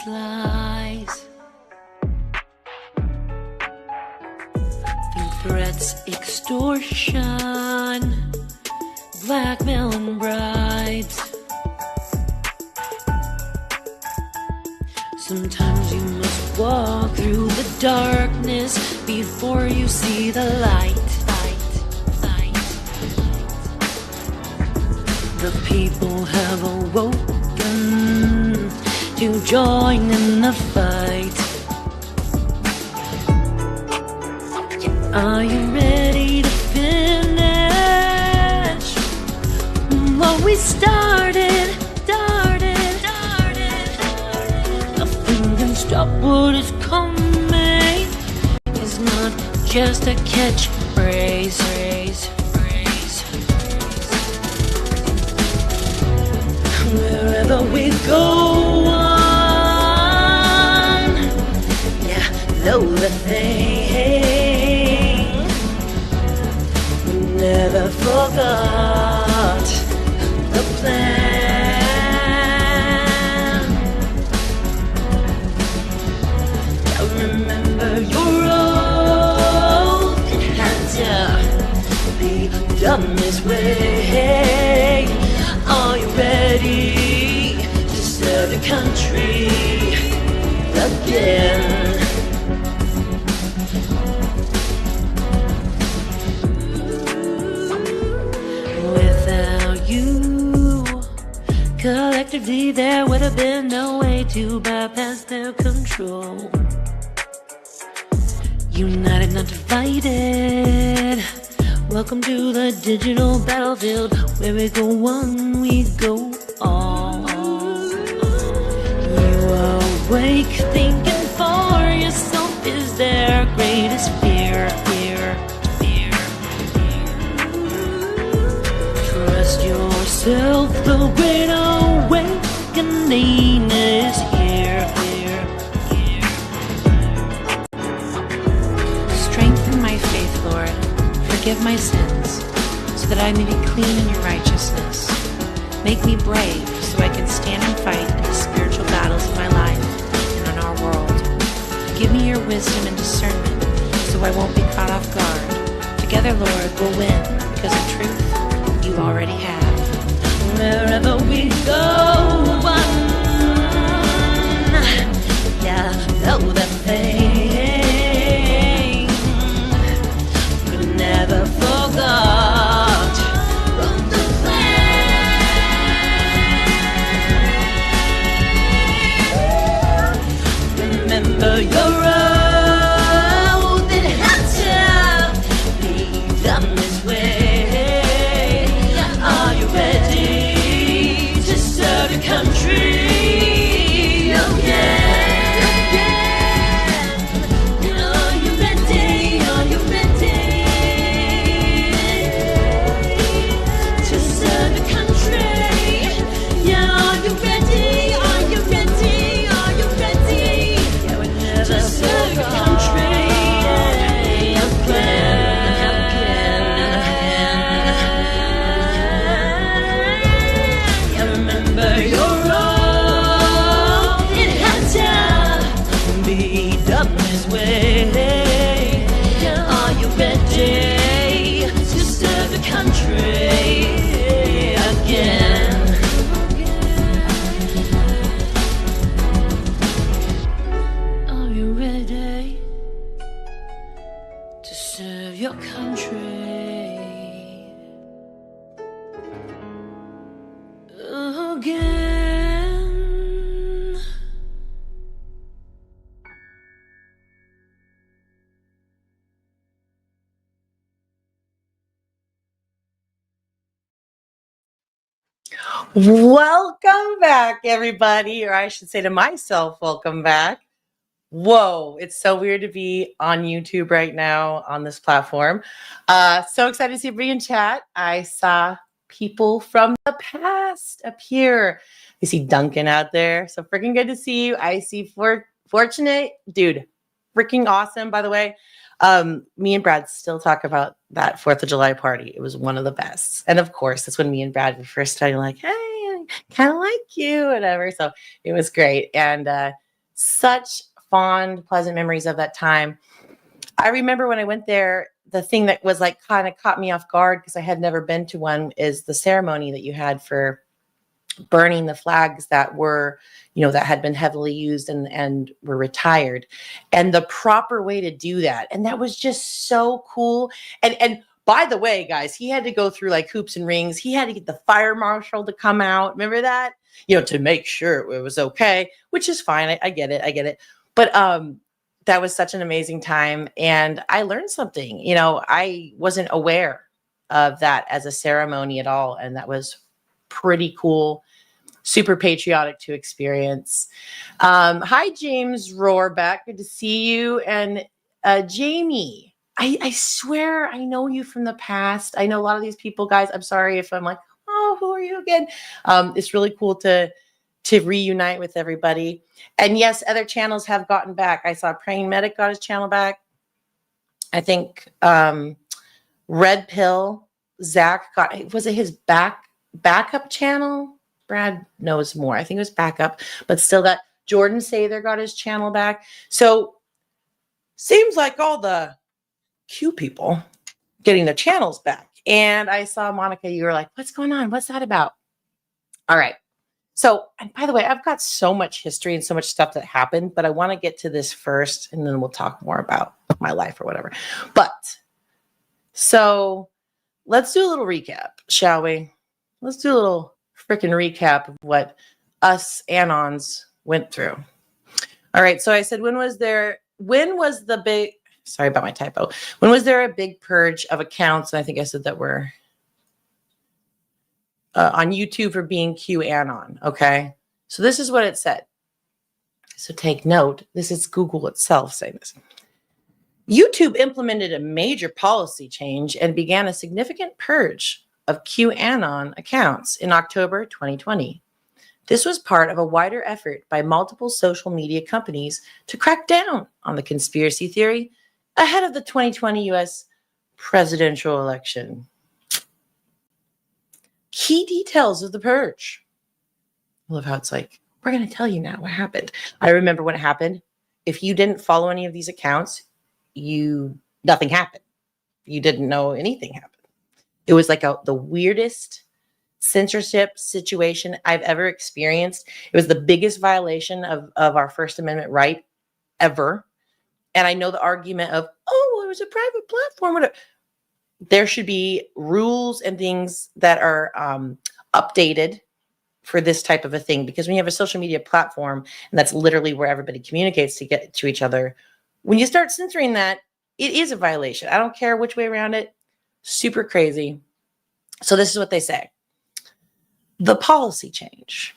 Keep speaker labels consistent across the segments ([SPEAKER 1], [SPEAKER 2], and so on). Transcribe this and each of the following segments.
[SPEAKER 1] Lies, through threats, extortion, blackmail and bribes. Sometimes you must walk through the darkness before you see the light. The people have awoken to join in the fight. Are you ready to finish what we started? Nothing can stop what is coming. It's not just a catchphrase. Wherever we go on, yeah, know the thing. We never forgot the plan. Now remember your oath. It had to be done this way. Are you ready to serve the country again? Without you, collectively there would have been no way to bypass their control. United, not divided. Welcome to the digital battlefield, where we go one, we go all. You are awake, thinking for yourself is their greatest fear. Trust yourself, the great awakening is here.
[SPEAKER 2] Strengthen my faith, Lord. Forgive my sins, so that I may be clean in your righteousness. Make me brave, so I can stand and fight in the spiritual battles of my life and in our world. Give me your wisdom and discernment, so I won't be caught off guard. Together, Lord, we'll win, because of truth you already have.
[SPEAKER 1] Wherever we go on, yeah, know the thing. We never forgot the plan. Remember your oath. It had to be done this way. Are you ready to serve your country again?
[SPEAKER 3] Welcome back, everybody, or I should say to myself, welcome back. Whoa, it's so weird to be on YouTube right now on this platform. So excited to see everybody in chat. I saw people from the past appear. I see Duncan out there. So freaking good to see you. I see Fortunate. Dude, freaking awesome, by the way. Me and Brad still talk about that 4th of July party. It was one of the best. And of course, that's when me and Brad were first starting like, hey, I kind of like you, whatever. So it was great. And such fond, pleasant memories of that time. I remember when I went there, the thing that was like kind of caught me off guard because I had never been to one is the ceremony that you had for burning the flags that were, that had been heavily used and were retired, and the proper way to do that. And that was just so cool. And by the way, guys, he had to go through like hoops and rings. He had to get the fire marshal to come out. Remember that? To make sure it was okay, which is fine. I get it. But that was such an amazing time. And I learned something. I wasn't aware of that as a ceremony at all. And that was pretty cool, super patriotic to experience. Hi, James Rohrbeck. Good to see you. And Jamie, I swear I know you from the past. I know a lot of these people, guys. I'm sorry if I'm like, oh, who are you again? It's really cool to reunite with everybody. And yes, other channels have gotten back. I saw Praying Medic got his channel back. I think Red Pill, Zach was it his backup channel? Brad knows more. I think it was backup, but still that Jordan Sather got his channel back. So seems like all the Q people getting their channels back. And I saw Monica, you were like, what's going on? What's that about? All right. So, and by the way, I've got so much history and so much stuff that happened, but I want to get to this first and then we'll talk more about my life or whatever. But so let's do a little recap, shall we? Let's do a little freaking recap of what us Anons went through. All right. So I said, when was the big, sorry about my typo. When was there a big purge of accounts? And I think I said that we're on YouTube for being QAnon. Okay. So this is what it said. So take note. This is Google itself saying this. YouTube implemented a major policy change and began a significant purge of QAnon accounts in October 2020. This was part of a wider effort by multiple social media companies to crack down on the conspiracy theory ahead of the 2020 US presidential election. Key details of the purge. I love how it's like, we're going to tell you now what happened. I remember when it happened. If you didn't follow any of these accounts, nothing happened. You didn't know anything happened. It was like the weirdest censorship situation I've ever experienced. It was the biggest violation of our First Amendment right ever. And I know the argument of, oh, it was a private platform. Whatever. There should be rules and things that are updated for this type of a thing. Because when you have a social media platform, and that's literally where everybody communicates to get to each other, when you start censoring that, it is a violation. I don't care which way around it. Super crazy. So this is what they say. The policy change.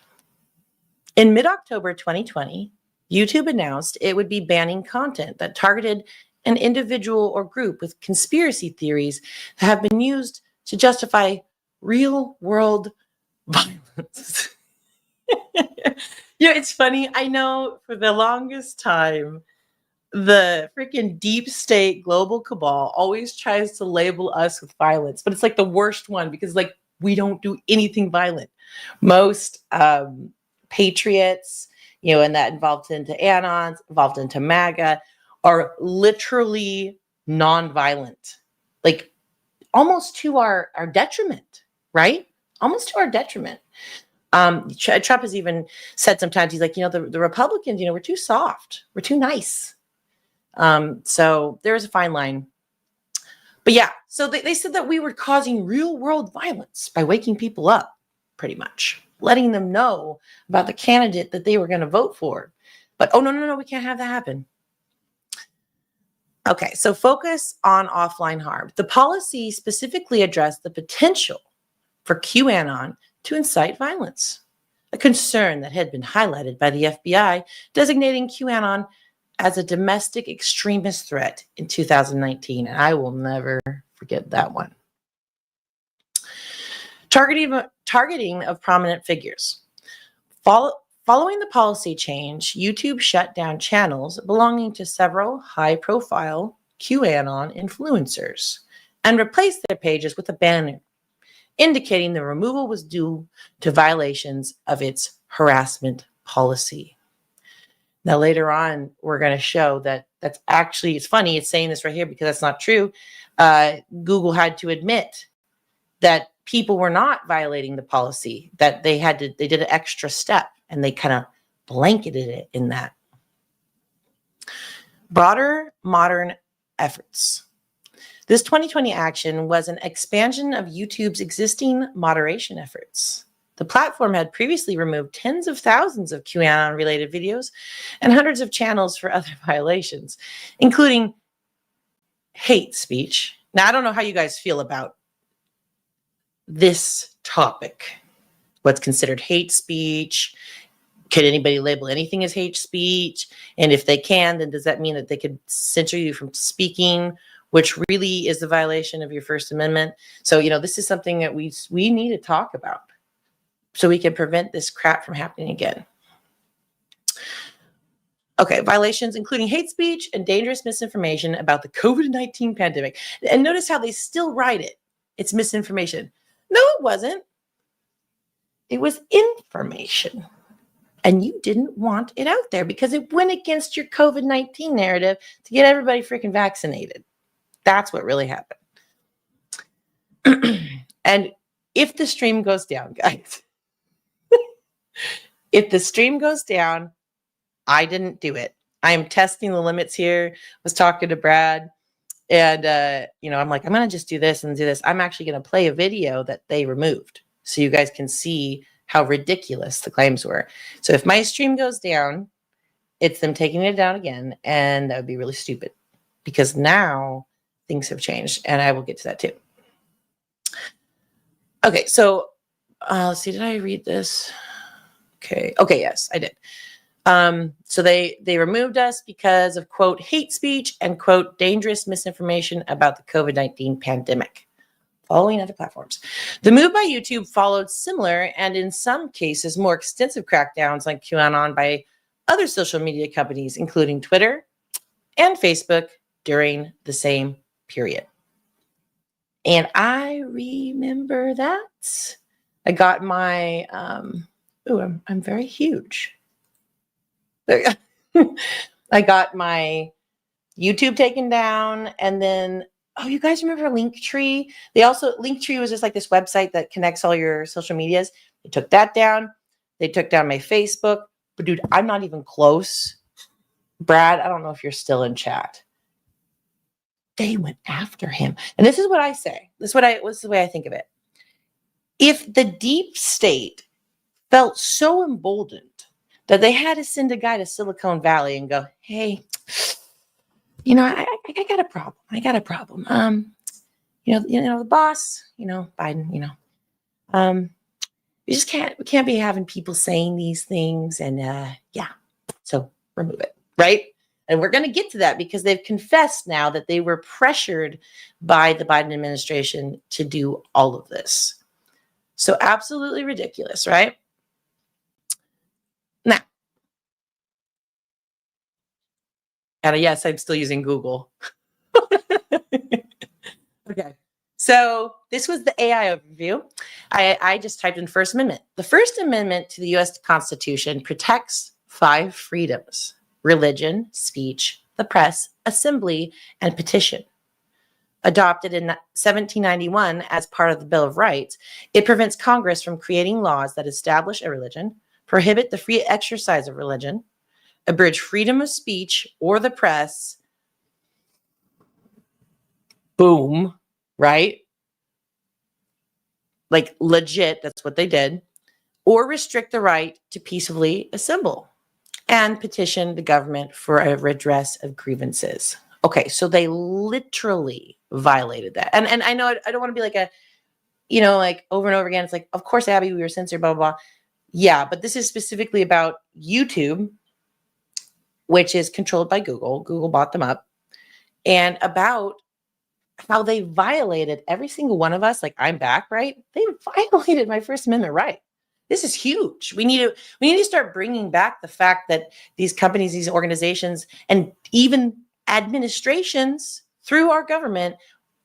[SPEAKER 3] In mid-October 2020, YouTube announced it would be banning content that targeted an individual or group with conspiracy theories that have been used to justify real-world violence. It's funny. I know for the longest time, the freaking deep state global cabal always tries to label us with violence, but it's like the worst one because like we don't do anything violent. Most patriots, and that involved into Anons, involved into MAGA, are literally non-violent, like almost to our detriment, right? Almost to our detriment. Trump has even said sometimes, he's like, the Republicans, we're too soft. We're too nice. So there is a fine line. But yeah, so they said that we were causing real world violence by waking people up, pretty much, letting them know about the candidate that they were going to vote for. But, oh, no, we can't have that happen. Okay, so focus on offline harm. The policy specifically addressed the potential for QAnon to incite violence, a concern that had been highlighted by the FBI, designating QAnon as a domestic extremist threat in 2019. And I will never forget that one. Targeting of prominent figures. Following the policy change, YouTube shut down channels belonging to several high-profile QAnon influencers and replaced their pages with a banner indicating the removal was due to violations of its harassment policy. Now, later on, we're going to show that that's actually, it's funny, it's saying this right here because that's not true. Google had to admit that people were not violating the policy, that they did an extra step and they kind of blanketed it in that. Broader modern efforts. This 2020 action was an expansion of YouTube's existing moderation efforts. The platform had previously removed tens of thousands of QAnon-related videos and hundreds of channels for other violations, including hate speech. Now, I don't know how you guys feel about this topic. What's considered hate speech? Could anybody label anything as hate speech? And if they can, then does that mean that they could censor you from speaking, which really is the violation of your First Amendment? So, this is something that we need to talk about so we can prevent this crap from happening again. Okay, violations including hate speech and dangerous misinformation about the COVID-19 pandemic. And notice how they still write it. It's misinformation. No, it wasn't. It was information. And you didn't want it out there because it went against your COVID-19 narrative to get everybody freaking vaccinated. That's what really happened. And if the stream goes down, guys, if the stream goes down, I didn't do it. I am testing the limits here. Was talking to Brad and, I'm like, I'm going to just do this and do this. I'm actually going to play a video that they removed so you guys can see how ridiculous the claims were. So if my stream goes down, it's them taking it down again. And that would be really stupid because now things have changed and I will get to that too. Okay. So let's see, did I read this? Okay. Yes, I did. So they removed us because of, quote, hate speech and, quote, dangerous misinformation about the COVID-19 pandemic, following other platforms. The move by YouTube followed similar and in some cases more extensive crackdowns like QAnon by other social media companies, including Twitter and Facebook during the same period. And I remember that. I got my, I'm very huge. I got my YouTube taken down, and then you guys remember Linktree? Linktree was just like this website that connects all your social medias. They took that down. They took down my Facebook. But dude, I'm not even close. Brad, I don't know if you're still in chat. They went after him. And this is what I say. This is the way I think of it. If the deep state felt so emboldened that they had to send a guy to Silicon Valley and go, hey, I got a problem. The boss, Biden, we can't be having people saying these things. And so remove it, right? And we're going to get to that because they've confessed now that they were pressured by the Biden administration to do all of this. So absolutely ridiculous, right? Now, and yes, I'm still using Google. Okay. So this was the AI overview. I just typed in First Amendment. The First Amendment to the U.S. Constitution protects 5 freedoms: religion, speech, the press, assembly, and petition. Adopted in 1791 as part of the Bill of Rights, it prevents Congress from creating laws that establish a religion, prohibit the free exercise of religion, abridge freedom of speech or the press. Boom, right? Like legit, that's what they did. Or restrict the right to peacefully assemble and petition the government for a redress of grievances. Okay, so they literally violated that. And I know I don't want to be like like over and over again, it's like, of course, Abby, we were censored, blah, blah, blah. Yeah, but this is specifically about YouTube, which is controlled by Google. Google bought them up, and about how they violated every single one of us. Like, I'm back, right? They violated my First Amendment right. This is huge. We need to start bringing back the fact that these companies, these organizations, and even administrations through our government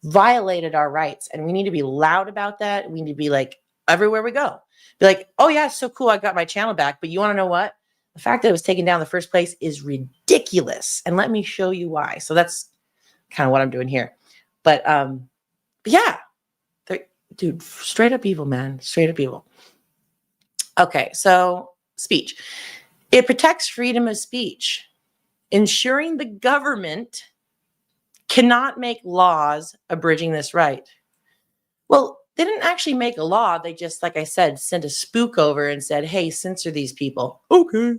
[SPEAKER 3] violated our rights. And we need to be loud about that. We need to be like, everywhere we go, be like, oh yeah, it's so cool, I got my channel back. But you want to know what? The fact that it was taken down in the first place is ridiculous. And let me show you why. So that's kind of what I'm doing here. But yeah, dude, straight up evil, man. Straight up evil. Okay, so speech. It protects freedom of speech, ensuring the government cannot make laws abridging this right. Well, they didn't actually make a law. They just, like I said, sent a spook over and said, hey, censor these people. Okay,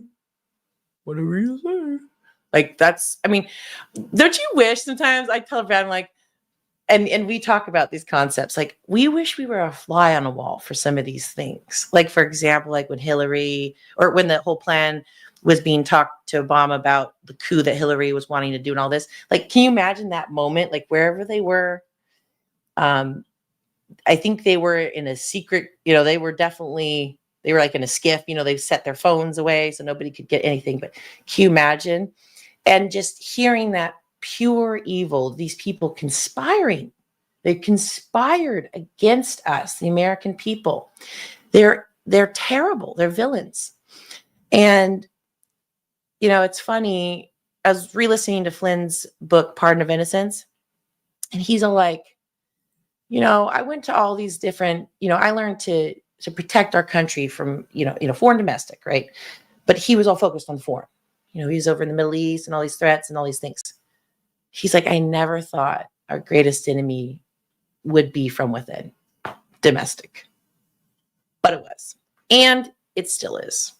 [SPEAKER 3] whatever you say. Like, that's, I mean, don't you wish sometimes? I tell Brad, I'm like, and we talk about these concepts, like, we wish we were a fly on a wall for some of these things. Like, for example, like when Hillary, or when the whole plan was being talked to Obama about the coup that Hillary was wanting to do and all this. Like, can you imagine that moment? Like, wherever they were, I think they were in a secret, they were like in a skiff, they set their phones away so nobody could get anything. But can you imagine? And just hearing that pure evil, these people conspiring, they conspired against us, the American people. They're terrible. They're villains. And, it's funny. I was re-listening to Flynn's book, Pardon of Innocence. And he's all like, I went to all these different, I learned to protect our country from, foreign domestic, right? But he was all focused on foreign. He was over in the Middle East and all these threats and all these things. He's like, I never thought our greatest enemy would be from within, domestic. But it was. And it still is.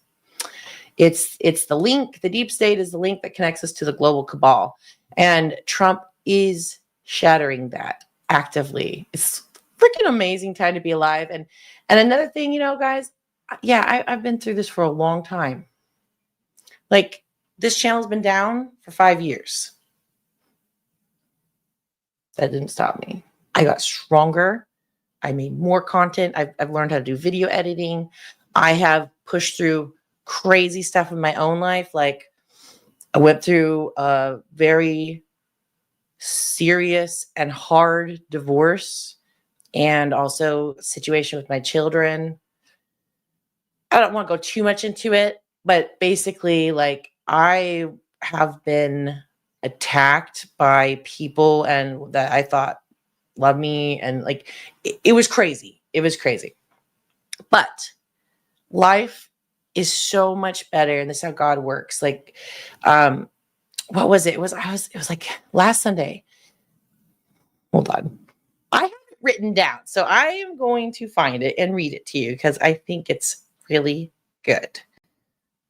[SPEAKER 3] It's the link. The deep state is the link that connects us to the global cabal. And Trump is shattering that actively. It's freaking amazing time to be alive. And another thing, guys, I've been through this for a long time. Like, this channel's been down for 5 years. That didn't stop me. I got stronger. I made more content. I've learned how to do video editing. I have pushed through crazy stuff in my own life. Like, I went through a very serious and hard divorce, and also a situation with my children. I don't want to go too much into it, but basically, like, I have been attacked by people and that I thought loved me, and like, it was crazy. It was crazy. But life is so much better, and this is how God works. Like, what was it? It was like last Sunday. Hold on. I have it written down, so I am going to find it and read it to you because I think it's really good.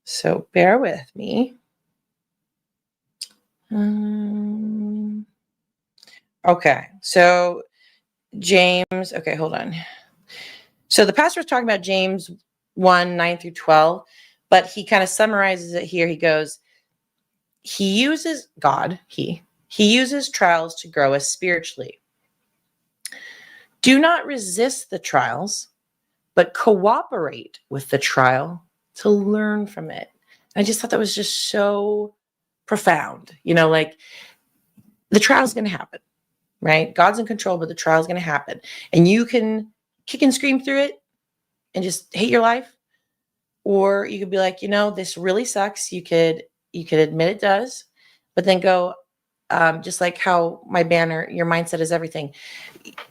[SPEAKER 3] So bear with me. Okay, so James, okay, hold on. So the pastor was talking about James 1, 9 through 12, but he kind of summarizes it here. He goes, he uses trials to grow us spiritually. Do not resist the trials, but cooperate with the trial to learn from it. And I just thought that was just so profound. Like, the trial is going to happen, right? God's in control, but the trial is going to happen. And you can kick and scream through it and just hate your life. Or you could be like, this really sucks. You could admit it does, but then go, just like how my banner, your mindset is everything.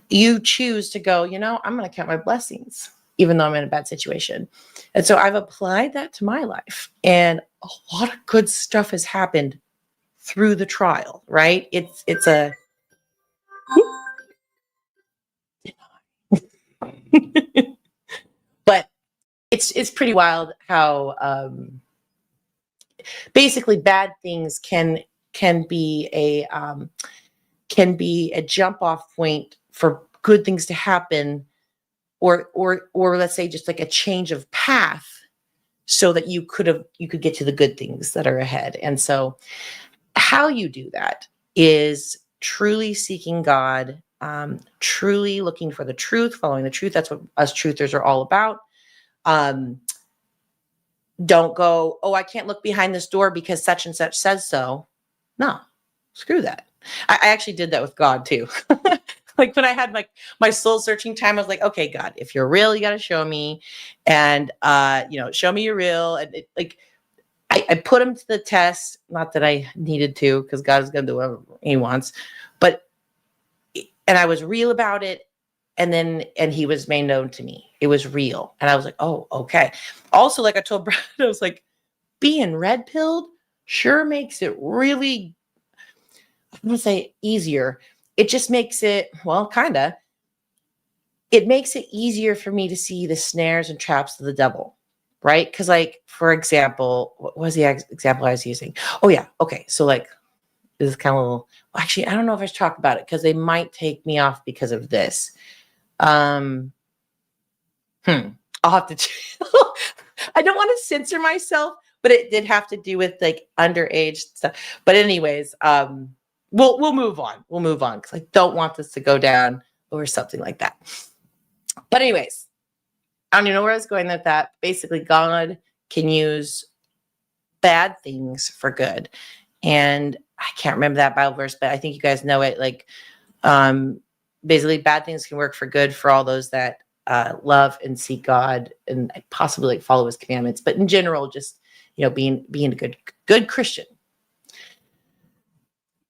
[SPEAKER 3] You choose to go, I'm going to count my blessings, even though I'm in a bad situation. And so I've applied that to my life, and a lot of good stuff has happened through the trial, right? It's a, but it's pretty wild how, basically bad things can be a jump off point for good things to happen or let's say just like a change of path so that you could get to the good things that are ahead. And so how you do that is truly seeking God, truly looking for the truth, following the truth. That's what us truthers are all about. Don't go, oh, I can't look behind this door because such and such says so. No, screw that. I actually did that with God too. Like when I had my soul searching time, I was like, okay, God, if you're real, you got to show me, and show me you're real. And I put him to the test. Not that I needed to, because God is going to do whatever he wants, and I was real about it. And he was made known to me. It was real. And I was like, oh, okay. Also, like I told Brad, I was like, being red pilled sure makes it really, I'm going to say easier. It just makes it, well, kind of, it makes it easier for me to see the snares and traps of the devil, right? Because like, for example, what was the example I was using? Oh yeah. Okay. So like, this is kind of a little, actually, I don't know if I should talk about it because they might take me off because of this. I'll have to, I don't want to censor myself, but it did have to do with like underage stuff. But anyways, we'll move on. We'll move on because I don't want this to go down or something like that. But anyways, I don't even know where I was going with that. Basically, God can use bad things for good. And I can't remember that Bible verse, but I think you guys know it. Like, basically, bad things can work for good for all those that love and seek God and possibly like follow his commandments. But in general, just, being a good Christian,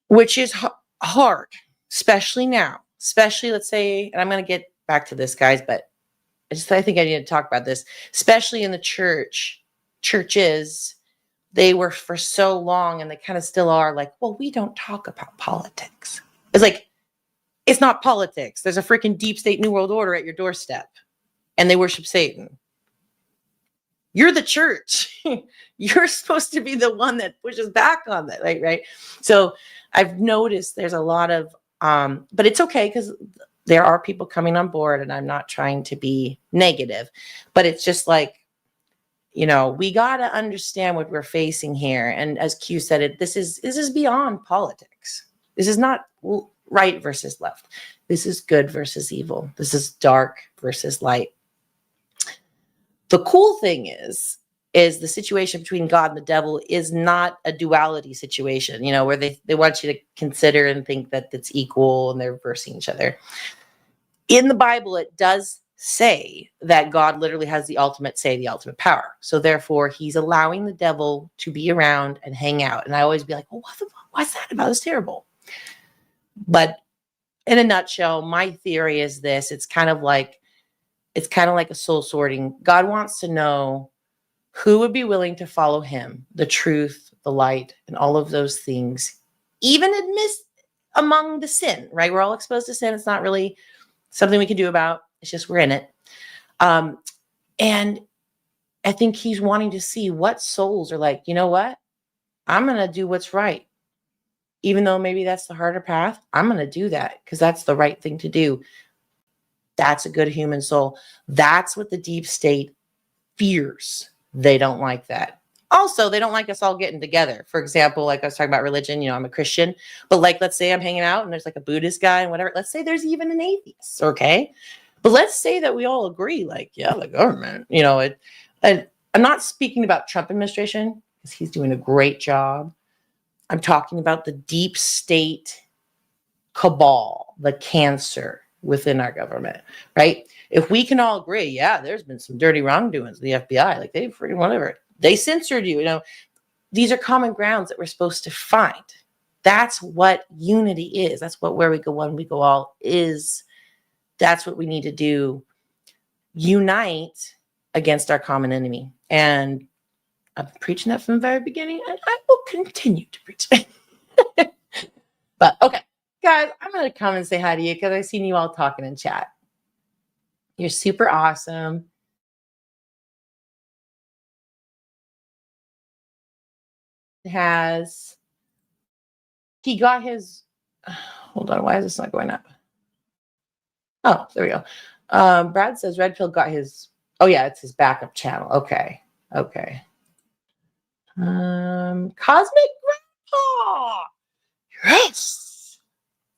[SPEAKER 3] which is hard, especially now, let's say, and I'm going to get back to this, guys, but I think I need to talk about this, especially in the churches. They were for so long, and they kind of still are like, well, we don't talk about politics. It's like, it's not politics. There's a freaking deep state New World Order at your doorstep, and they worship Satan. You're the church. You're supposed to be the one that pushes back on that, right? So I've noticed there's a lot of, but it's okay because there are people coming on board, and I'm not trying to be negative, but it's just like, we got to understand what we're facing here. And as Q said, this is beyond politics. This is not right versus left. This is good versus evil. This is dark versus light. The cool thing is the situation between God and the devil is not a duality situation, where they want you to consider and think that it's equal and they're reversing each other. In the Bible, it does say that God literally has the ultimate say, the ultimate power. So therefore, he's allowing the devil to be around and hang out. And I always be like, well, what's that about? It's terrible. But in a nutshell, my theory is this. It's kind of like a soul sorting. God wants to know who would be willing to follow him, the truth, the light, and all of those things, even among the sin, right? We're all exposed to sin. It's not really something we can do about. It's just we're in it. And I think he's wanting to see what souls are like, you know what? I'm going to do what's right. Even though maybe that's the harder path, I'm going to do that because that's the right thing to do. That's a good human soul. That's what the deep state fears. They don't like that. Also, they don't like us all getting together. For example, like I was talking about religion, I'm a Christian, but like, let's say I'm hanging out and there's like a Buddhist guy and whatever. Let's say there's even an atheist. Okay. But let's say that we all agree, like, yeah, the government, and I'm not speaking about Trump administration because he's doing a great job. I'm talking about the deep state cabal, the cancer within our government, right? If we can all agree, yeah, there's been some dirty wrongdoings, the FBI, like they freaking whatever, they censored you, these are common grounds that we're supposed to find. That's what unity is. That's what where we go one, we go all is. That's what we need to do. Unite against our common enemy. And I've been preaching that from the very beginning, and I will continue to preach it. But okay, guys, I'm going to come and say hi to you because I've seen you all talking in chat. You're super awesome. He got his, hold on, why is this not going up? Oh, there we go. Brad says Red Pill got his. Oh yeah, it's his backup channel. Okay. Cosmic Grandpa. Yes.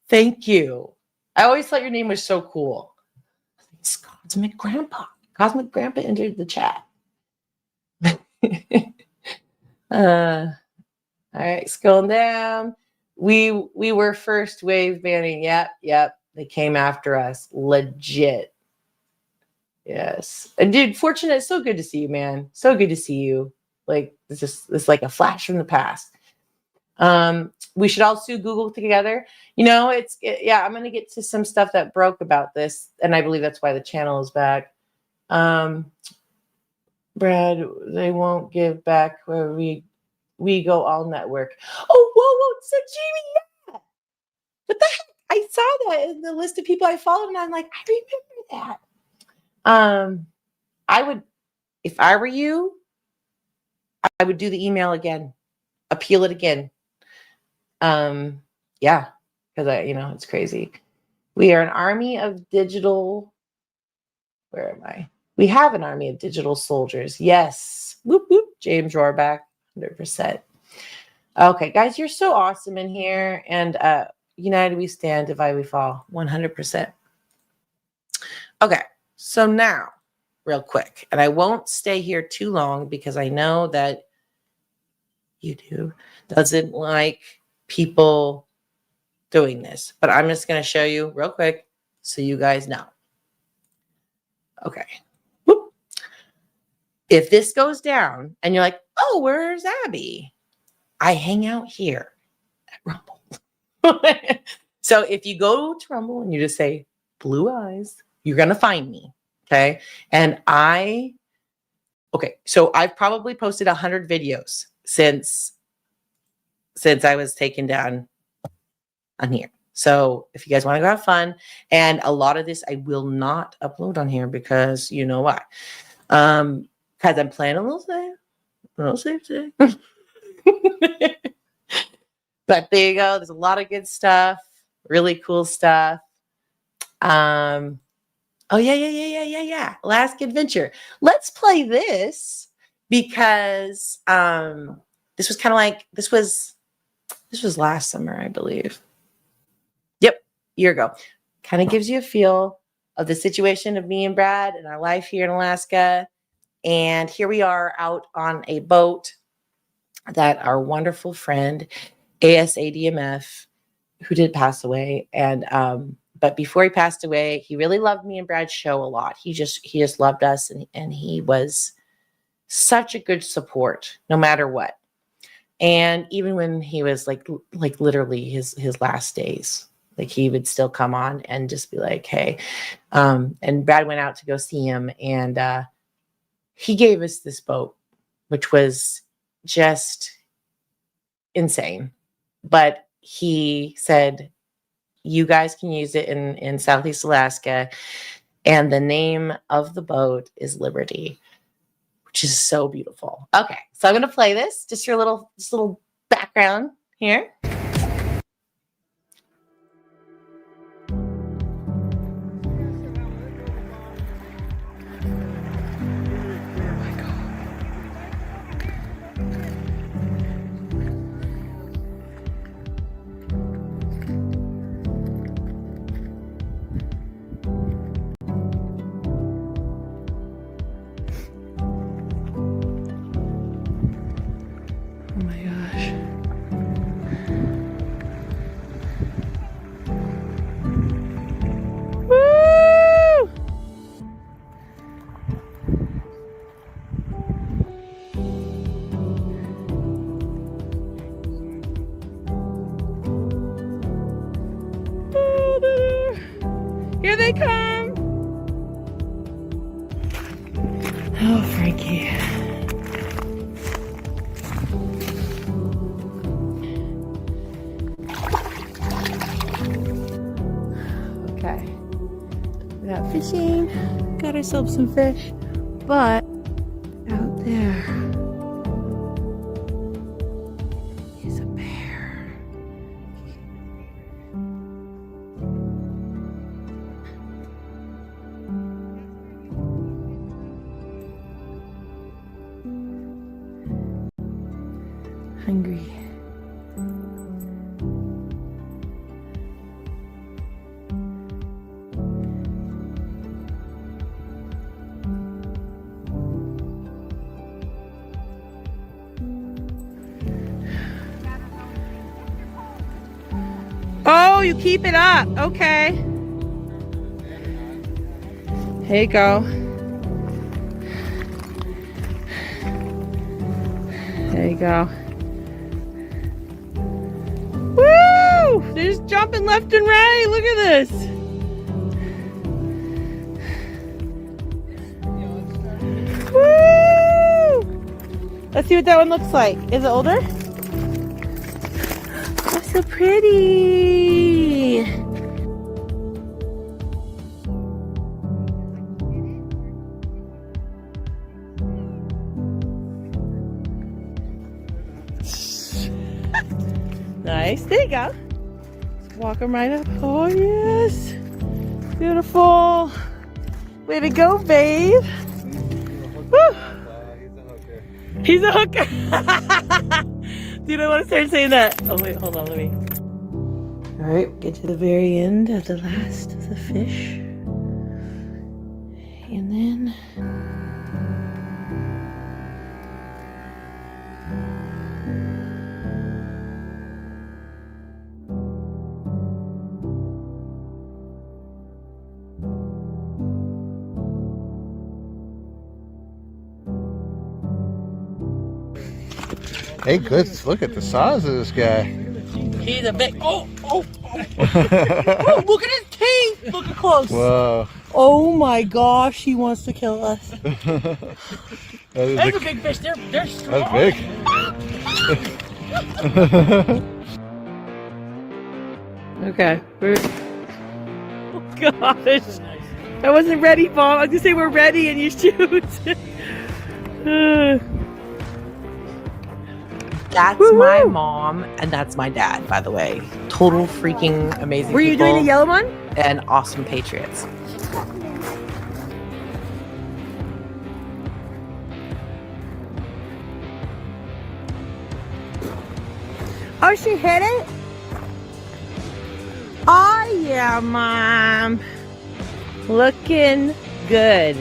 [SPEAKER 3] Thank you. I always thought your name was so cool. It's Cosmic Grandpa. Cosmic Grandpa entered the chat. All right, scrolling down. We were first wave banning. Yep. They came after us. Legit. Yes. And dude, Fortunate, it's so good to see you, man. So good to see you. Like it's like a flash from the past. We should all sue Google together. Yeah, I'm gonna get to some stuff that broke about this, and I believe that's why the channel is back. Brad, they won't give back where we go all network. Oh, whoa, so Jamie, yeah. What the heck? I saw that in the list of people I followed, and I'm like, I remember that. I would, if I were you, I would do the email again, appeal it again. Yeah, because it's crazy. We are an army of digital. Where am I? We have an army of digital soldiers. Yes. Whoop, whoop. James Rohrback, 100%. Okay, guys, you're so awesome in here. And united we stand, divided we fall, 100%. Okay, so now, real quick, and I won't stay here too long because I know that YouTube doesn't like people doing this, but I'm just going to show you real quick so you guys know. Okay. Whoop. If this goes down and you're like, oh, where's Abby? I hang out here at Rumble. So if you go to Rumble and you just say Blue Eyes, you're going to find me. Okay. And so I've probably posted 100 videos since I was taken down on here. So if you guys want to go have fun, and a lot of this I will not upload on here because you know why? Because I'm playing a little safe today. But there you go. There's a lot of good stuff, really cool stuff. Oh yeah. Alaskan Adventure. Let's play this because this was kind of like this was last summer, I believe. Yep, year ago. Kind of gives you a feel of the situation of me and Brad and our life here in Alaska. And here we are out on a boat that our wonderful friend ASADMF, who did pass away, and but before he passed away, he really loved me and Brad's show a lot. He just loved us, and he was such a good support no matter what. And even when he was like literally his last days, like he would still come on and just be like, hey. And Brad went out to go see him, and he gave us this boat, which was just insane. But he said, you guys can use it in Southeast Alaska. And the name of the boat is Liberty, which is so beautiful. Okay, so I'm going to play this, just your little background here. Here they come. Oh, Frankie. Okay. We're out fishing. Got ourselves some fish. But out there is a bear. hungry. Oh, you keep it up. Okay. Here you go. There you go. Woo! They're just jumping left and right. Look at this. Woo! Let's see what that one looks like. Is it older? Oh, so pretty. Nice. There you go. Walk them right up. Oh, yes. Beautiful. Way to go, babe. Woo. He's a hooker. Dude, I want to start saying that. Oh, wait. Hold on. Let me. All right. Get to the very end of the last of the fish. And then...
[SPEAKER 4] Hey, good. Look at the size of this guy.
[SPEAKER 3] He's a big... Oh, look at his teeth. Look at close.
[SPEAKER 4] Whoa.
[SPEAKER 3] Oh my gosh, he wants to kill us.
[SPEAKER 4] That's
[SPEAKER 3] a big fish. They're strong.
[SPEAKER 4] That's big.
[SPEAKER 3] Okay. Oh gosh. I wasn't ready, Bob. I was gonna say we're ready and you shoot.
[SPEAKER 5] That's
[SPEAKER 3] Woo-hoo!
[SPEAKER 5] my mom, and that's my dad, by the way. Total freaking amazing
[SPEAKER 3] Were you
[SPEAKER 5] people
[SPEAKER 3] doing the yellow one?
[SPEAKER 5] and awesome patriots.
[SPEAKER 3] Oh, she hit it? Oh yeah, Mom. Looking good.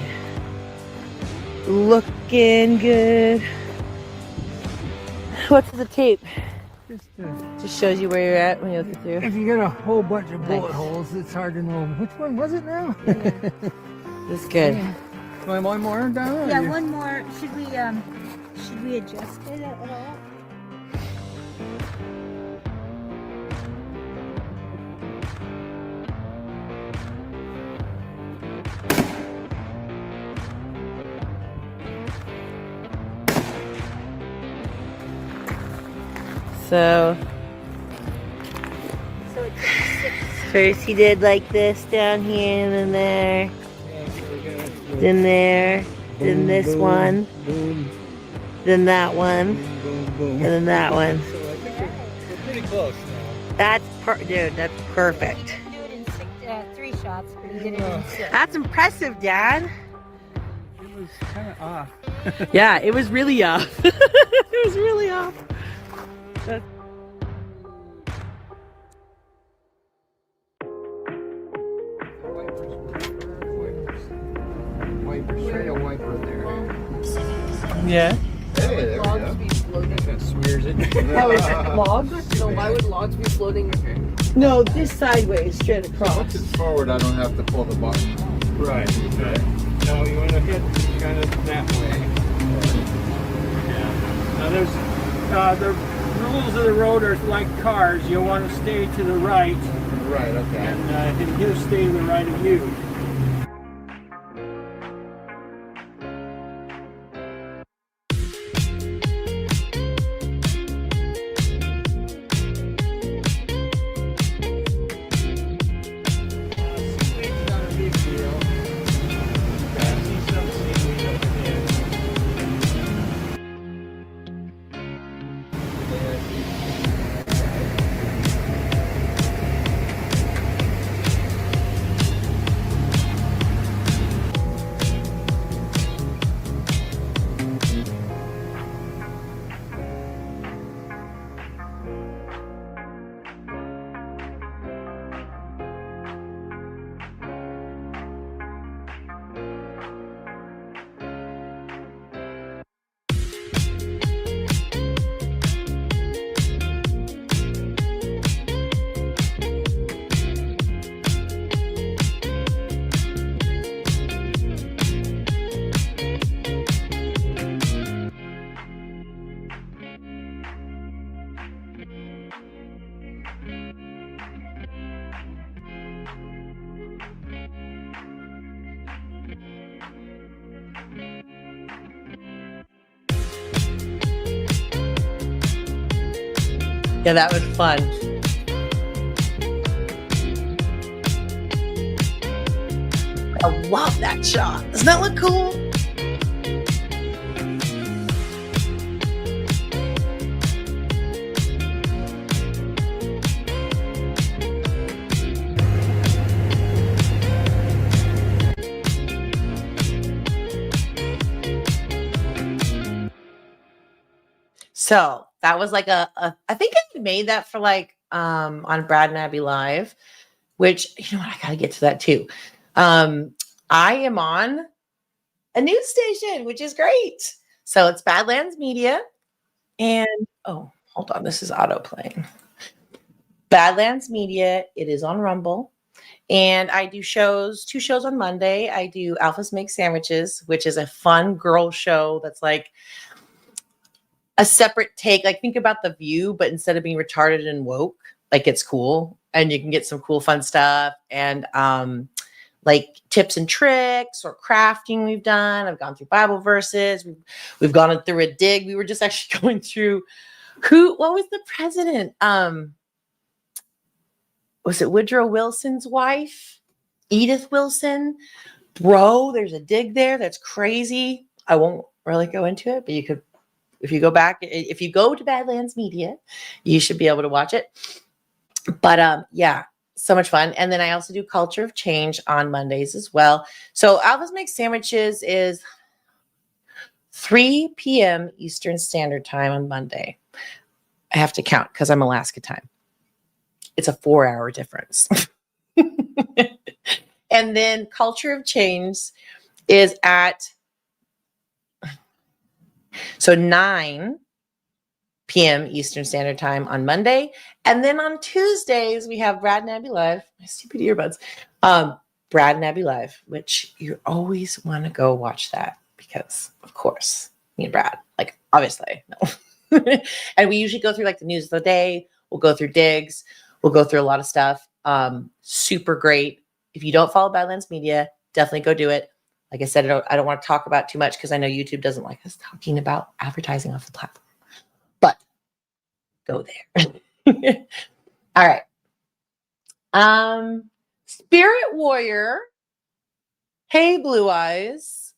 [SPEAKER 3] Looking good. What's the tape? Just shows you where you're at when you look through.
[SPEAKER 6] If you get a whole bunch of bullet
[SPEAKER 3] Nice.
[SPEAKER 6] holes, it's hard to know which one was it now.
[SPEAKER 3] This is good.
[SPEAKER 6] Want one more down?
[SPEAKER 7] Yeah, one more. Should we adjust it at all?
[SPEAKER 3] So
[SPEAKER 7] So it takes 6.
[SPEAKER 3] first he did like this down here and then there, then there, then this one, then that one, and then that one.
[SPEAKER 4] So I think we're pretty close now.
[SPEAKER 3] That's dude, that's perfect.
[SPEAKER 7] Do it in 3 shots, but he did it in 6.
[SPEAKER 3] That's impressive, Dad.
[SPEAKER 6] It was kind of off.
[SPEAKER 3] Yeah, it was really off. It was really off.
[SPEAKER 6] Wiper, straight a wiper there.
[SPEAKER 3] Yeah.
[SPEAKER 4] Hey, there we go.
[SPEAKER 6] That smears it.
[SPEAKER 3] Logs?
[SPEAKER 8] So why would logs be floating in here?
[SPEAKER 3] No, just sideways, straight across.
[SPEAKER 4] Once it's forward, I don't have to pull the button.
[SPEAKER 6] Right. No, you want to hit kind of that way. Yeah. Now there's the rules of the road are like cars. You'll want to stay to the right,
[SPEAKER 4] Right, okay.
[SPEAKER 6] and he'll stay to the right of you. Seaweed's not a big deal. I see some seaweed up there.
[SPEAKER 3] Yeah, that was fun. I love that shot. Doesn't that look cool? So that was like I think I made that for like on Brad and Abby Live, which you know what, I gotta get to that too. I am on a news station, which is great. So it's Badlands Media. And oh, hold on, this is auto playing. Badlands Media, it is on Rumble. And I do two shows on Monday. I do Alphas Make Sandwiches, which is a fun girl show that's like a separate take. Like think about The View, but instead of being retarded and woke, like it's cool. And you can get some cool, fun stuff. And like tips and tricks or crafting we've done. I've gone through Bible verses. We've gone through a dig. We were just actually going through what was the president? Was it Woodrow Wilson's wife? Edith Wilson? Bro, there's a dig there. That's crazy. I won't really go into it, but you could, if you go to Badlands Media, you should be able to watch it. But yeah, so much fun. And then I also do Culture of Change on Mondays as well. So Alphas Make Sandwiches is 3 p.m. Eastern Standard Time on Monday. I have to count because I'm Alaska time. It's a 4-hour difference. And then Culture of Change is at 9 p.m. Eastern Standard Time on Monday. And then on Tuesdays, we have Brad and Abby Live. My stupid earbuds. Brad and Abby Live, which you always want to go watch that because, of course, me and Brad, like, obviously. No. And we usually go through like the news of the day. We'll go through digs. We'll go through a lot of stuff. Super great. If you don't follow Badlands Media, definitely go do it. Like I said, I don't want to talk about too much because I know YouTube doesn't like us talking about advertising off the platform. But go there. All right. Spirit Warrior. Hey, Blue Eyes.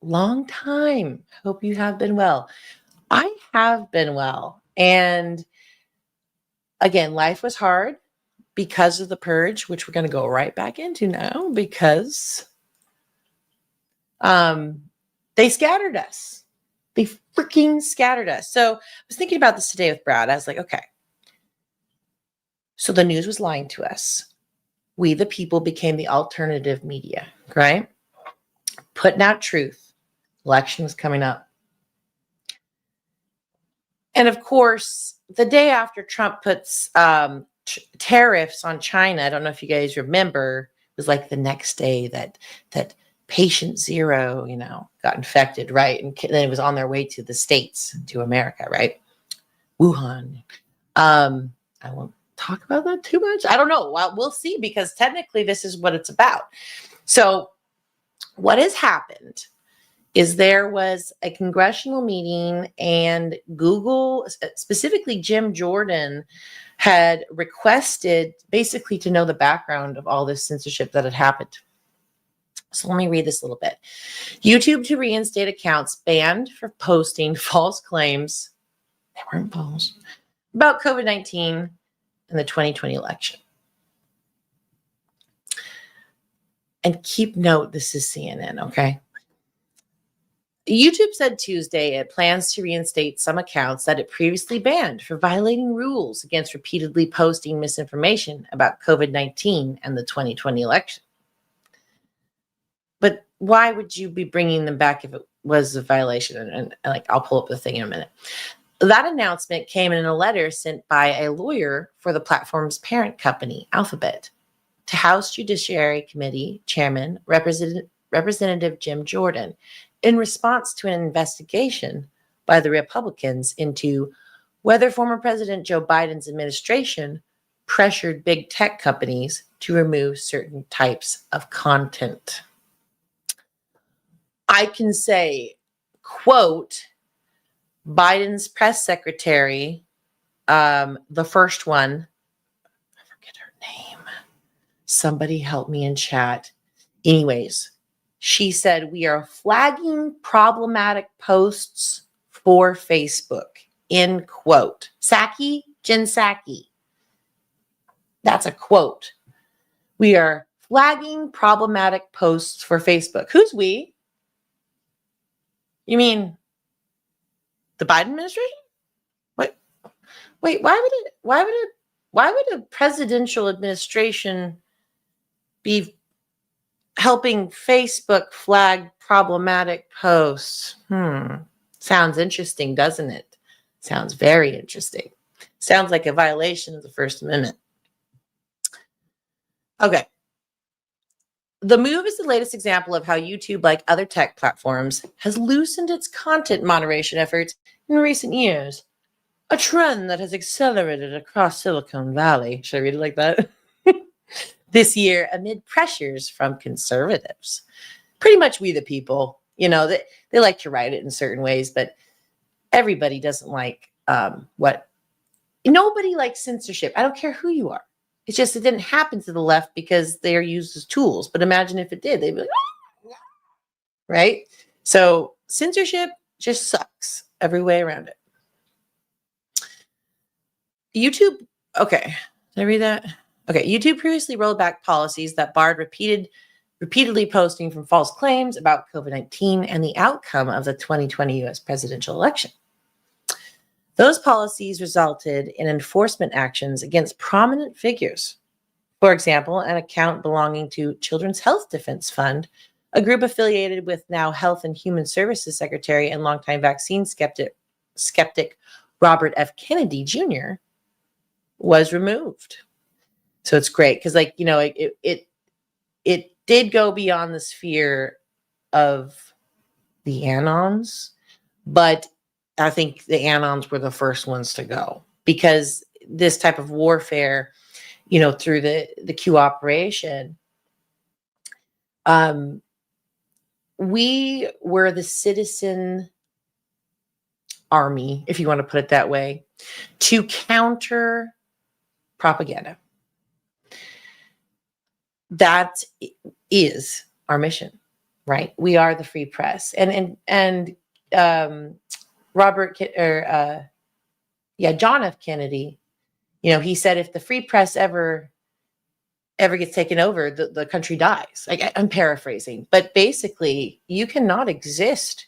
[SPEAKER 3] Long time. Hope you have been well. I have been well. And again, life was hard because of the purge, which we're going to go right back into now because they scattered us. They freaking scattered us. So I was thinking about this today with Brad. I was like, okay. So the news was lying to us. We, the people, became the alternative media, right? Putting out truth. Election was coming up. And of course, the day after Trump puts tariffs on China, I don't know if you guys remember, it was like the next day that patient zero, got infected, right? And then it was on their way to the States, to America, right? Wuhan. I won't talk about that too much. I don't know. Well, we'll see, because technically this is what it's about. So what has happened is there was a congressional meeting, and Google, specifically Jim Jordan, had requested basically to know the background of all this censorship that had happened. So let me read this a little bit. YouTube to reinstate accounts banned for posting false claims, they weren't false, about COVID-19 and the 2020 election. And keep note, this is CNN, okay? YouTube said Tuesday it plans to reinstate some accounts that it previously banned for violating rules against repeatedly posting misinformation about COVID-19 and the 2020 election. But why would you be bringing them back if it was a violation? And like, I'll pull up the thing in a minute. That announcement came in a letter sent by a lawyer for the platform's parent company, Alphabet, to House Judiciary Committee Chairman, Representative Jim Jordan, in response to an investigation by the Republicans into whether former President Joe Biden's administration pressured big tech companies to remove certain types of content. I can say, quote, Biden's press secretary The first one, I forget her name. Somebody help me in chat. Anyways, she said, we are flagging problematic posts for Facebook, end quote. Saki, Jen Psaki. That's a quote. We are flagging problematic posts for Facebook. Who's we? You the Biden administration? What? Wait, why would a presidential administration be helping Facebook flag problematic posts? Sounds interesting, doesn't it? Sounds very interesting. Sounds like a violation of the First Amendment. Okay. The move is the latest example of how YouTube, like other tech platforms, has loosened its content moderation efforts in recent years. A trend that has accelerated across Silicon Valley. Should I read it like that? This year, amid pressures from conservatives. Pretty much we the people. They like to write it in certain ways, but everybody doesn't like nobody likes censorship. I don't care who you are. It's just it didn't happen to the left because they are used as tools. But imagine if it did, they'd be like, right? So censorship just sucks every way around it. YouTube, okay, did I read that? Okay, YouTube previously rolled back policies that barred repeatedly posting from false claims about COVID-19 and the outcome of the 2020 U.S. presidential election. Those policies resulted in enforcement actions against prominent figures. For example, an account belonging to Children's Health Defense Fund, a group affiliated with now Health and Human Services Secretary and longtime vaccine skeptic Robert F. Kennedy Jr., was removed. So it's great because, it did go beyond the sphere of the Anons, but I think the Anons were the first ones to go because this type of warfare, through the Q operation, we were the citizen army, if you want to put it that way, to counter propaganda. That is our mission, right? We are the free press, and John F. Kennedy, he said if the free press ever gets taken over, the country dies. I'm paraphrasing, but basically, you cannot exist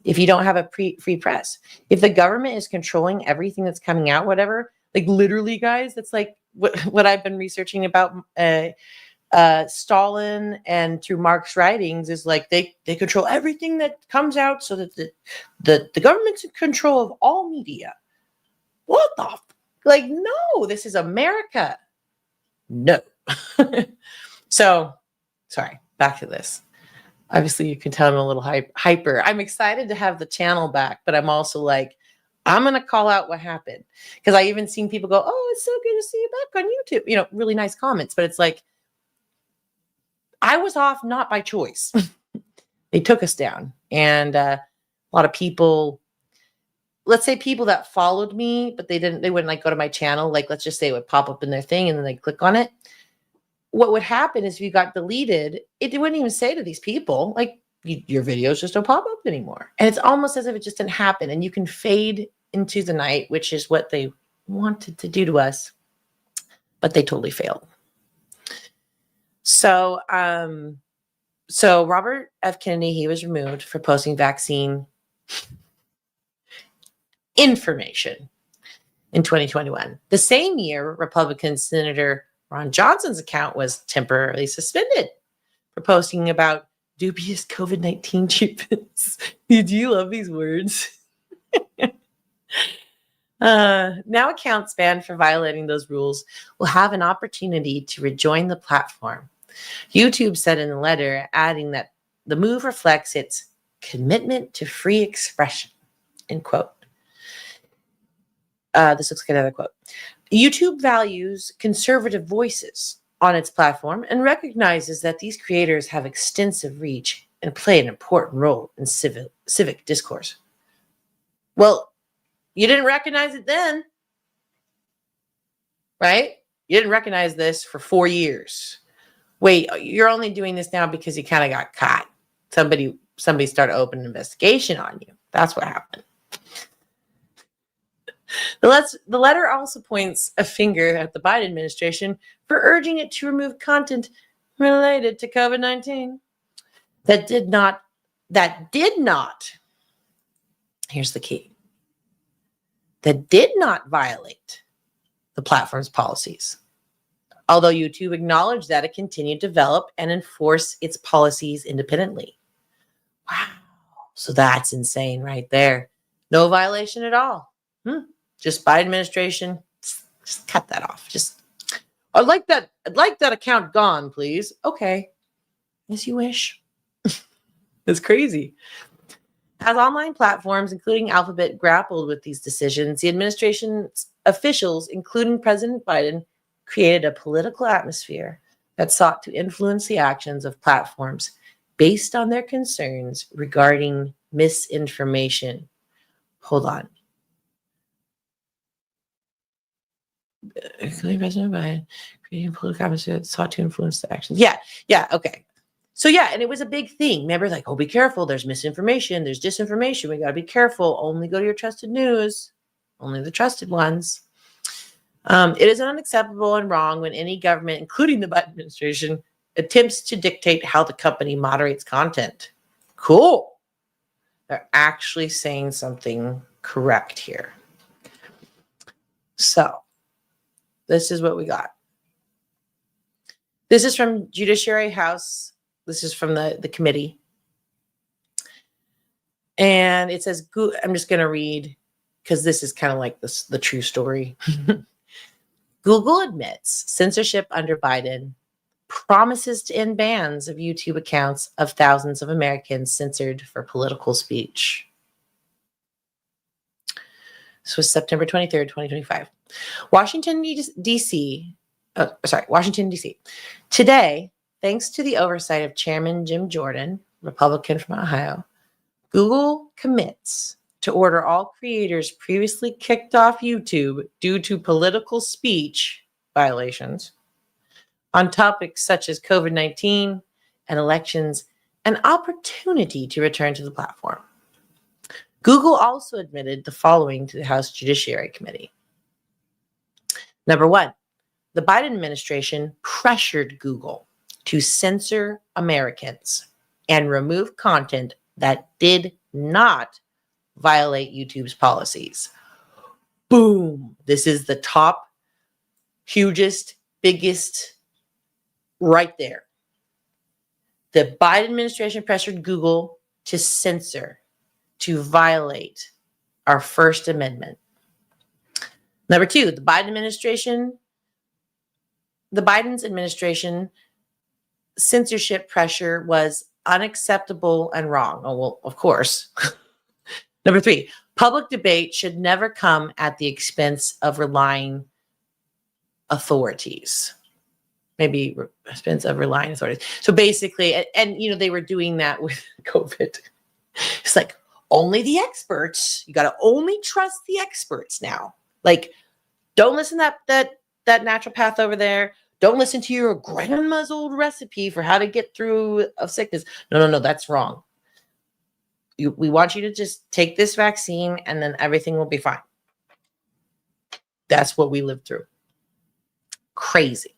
[SPEAKER 3] if you don't have a free press. If the government is controlling everything that's coming out, whatever, literally, guys, that's like what I've been researching about Stalin and through Marx's writings is they control everything that comes out so that the government's in control of all media. What the no, this is America. No. So, sorry, back to this. Obviously, you can tell I'm a little hyper. I'm excited to have the channel back, but I'm also I'm going to call out what happened. Because I even seen people go, oh, it's so good to see you back on YouTube. Really nice comments, but it's I was off not by choice. They took us down. And a lot of people, let's say people that followed me, but they wouldn't go to my channel. Let's just say it would pop up in their thing and then they click on it. What would happen is if you got deleted, it wouldn't even say to these people, your videos just don't pop up anymore. And it's almost as if it just didn't happen. And you can fade into the night, which is what they wanted to do to us, but they totally failed. So, Robert F. Kennedy, he was removed for posting vaccine information in 2021. The same year, Republican Senator Ron Johnson's account was temporarily suspended for posting about dubious COVID-19 treatments. Do you love these words? Now accounts banned for violating those rules will have an opportunity to rejoin the platform. YouTube said in the letter, adding that the move reflects its commitment to free expression, end quote. This looks like another quote. YouTube values conservative voices on its platform and recognizes that these creators have extensive reach and play an important role in civic discourse. Well, you didn't recognize it then. right? You didn't recognize this for 4 years. Wait, you're only doing this now because you kind of got caught. Somebody started opening an investigation on you. That's what happened. The letter also points a finger at the Biden administration for urging it to remove content related to COVID-19 that did not, here's the key, that did not violate the platform's policies. Although YouTube acknowledged that it continued to develop and enforce its policies independently. Wow. So that's insane right there. No violation at all. Just Biden administration. Just cut that off. I'd like that account gone, please. Okay. As you wish. It's crazy. As online platforms, including Alphabet, grappled with these decisions, the administration's officials, including President Biden, created a political atmosphere that sought to influence the actions of platforms based on their concerns regarding misinformation. Hold on. Including President Biden, creating a political atmosphere that sought to influence the actions. Yeah, okay. So yeah, and it was a big thing. Remember, like, oh, be careful. There's misinformation. There's disinformation. We got to be careful. Only go to your trusted news. Only the trusted ones. It is unacceptable and wrong when any government, including the Biden administration, attempts to dictate how the company moderates content. Cool. They're actually saying something correct here. So this is what we got. This is from Judiciary House. This is from the committee. And it says, I'm just going to read because this is kind of like the true story. Google admits censorship under Biden, promises to end bans of YouTube accounts of thousands of Americans censored for political speech. This was September 23rd, 2025. Washington, D.C. Today, thanks to the oversight of Chairman Jim Jordan, Republican from Ohio, Google commits to order all creators previously kicked off YouTube due to political speech violations on topics such as COVID-19 and elections an opportunity to return to the platform. Google also admitted the following to the House Judiciary Committee. Number one, the Biden administration pressured Google to censor Americans and remove content that did not violate YouTube's policies. Boom. This is the top, hugest, biggest, right there. The Biden administration pressured Google to censor, to violate our First Amendment. Number two, the Biden's administration censorship pressure was unacceptable and wrong. Oh, well, of course. Number three, public debate should never come at the expense of relying authorities. Maybe expense of relying authorities. So basically, and you know, they were doing that with COVID. It's like, only the experts. You got to only trust the experts now. Like, don't listen to that naturopath over there. Don't listen to your grandma's old recipe for how to get through a sickness. No, that's wrong. We want you to just take this vaccine and then everything will be fine. That's what we lived through. Crazy.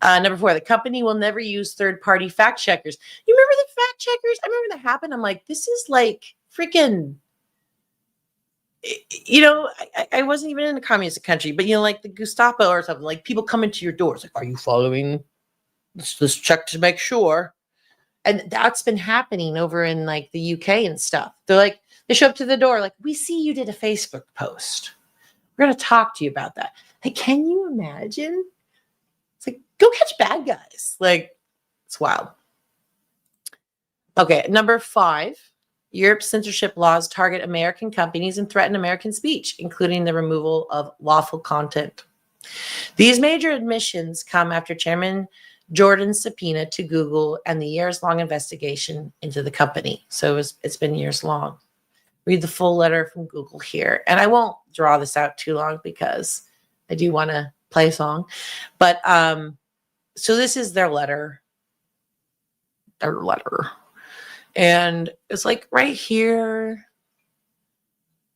[SPEAKER 3] Number four, the company will never use third-party fact checkers. You remember the fact checkers? I remember that happened. I'm like, this is like freaking, you know, I wasn't even in a communist country, but you know, like the Gestapo or something, like people come into your doors, like, are you following this check to make sure? And that's been happening over in like the UK and stuff. They're like, they show up to the door, like, we see you did a Facebook post. We're going to talk to you about that. Like, can you imagine? It's like, go catch bad guys. Like, it's wild. Okay, number five, Europe's censorship laws target American companies and threaten American speech, including the removal of lawful content. These major admissions come after Chairman Jordan's subpoena to Google and the years-long investigation into the company. So it's been years long. Read the full letter from Google here. And I won't draw this out too long because I do want to play a song. But so this is their letter. And it's like right here.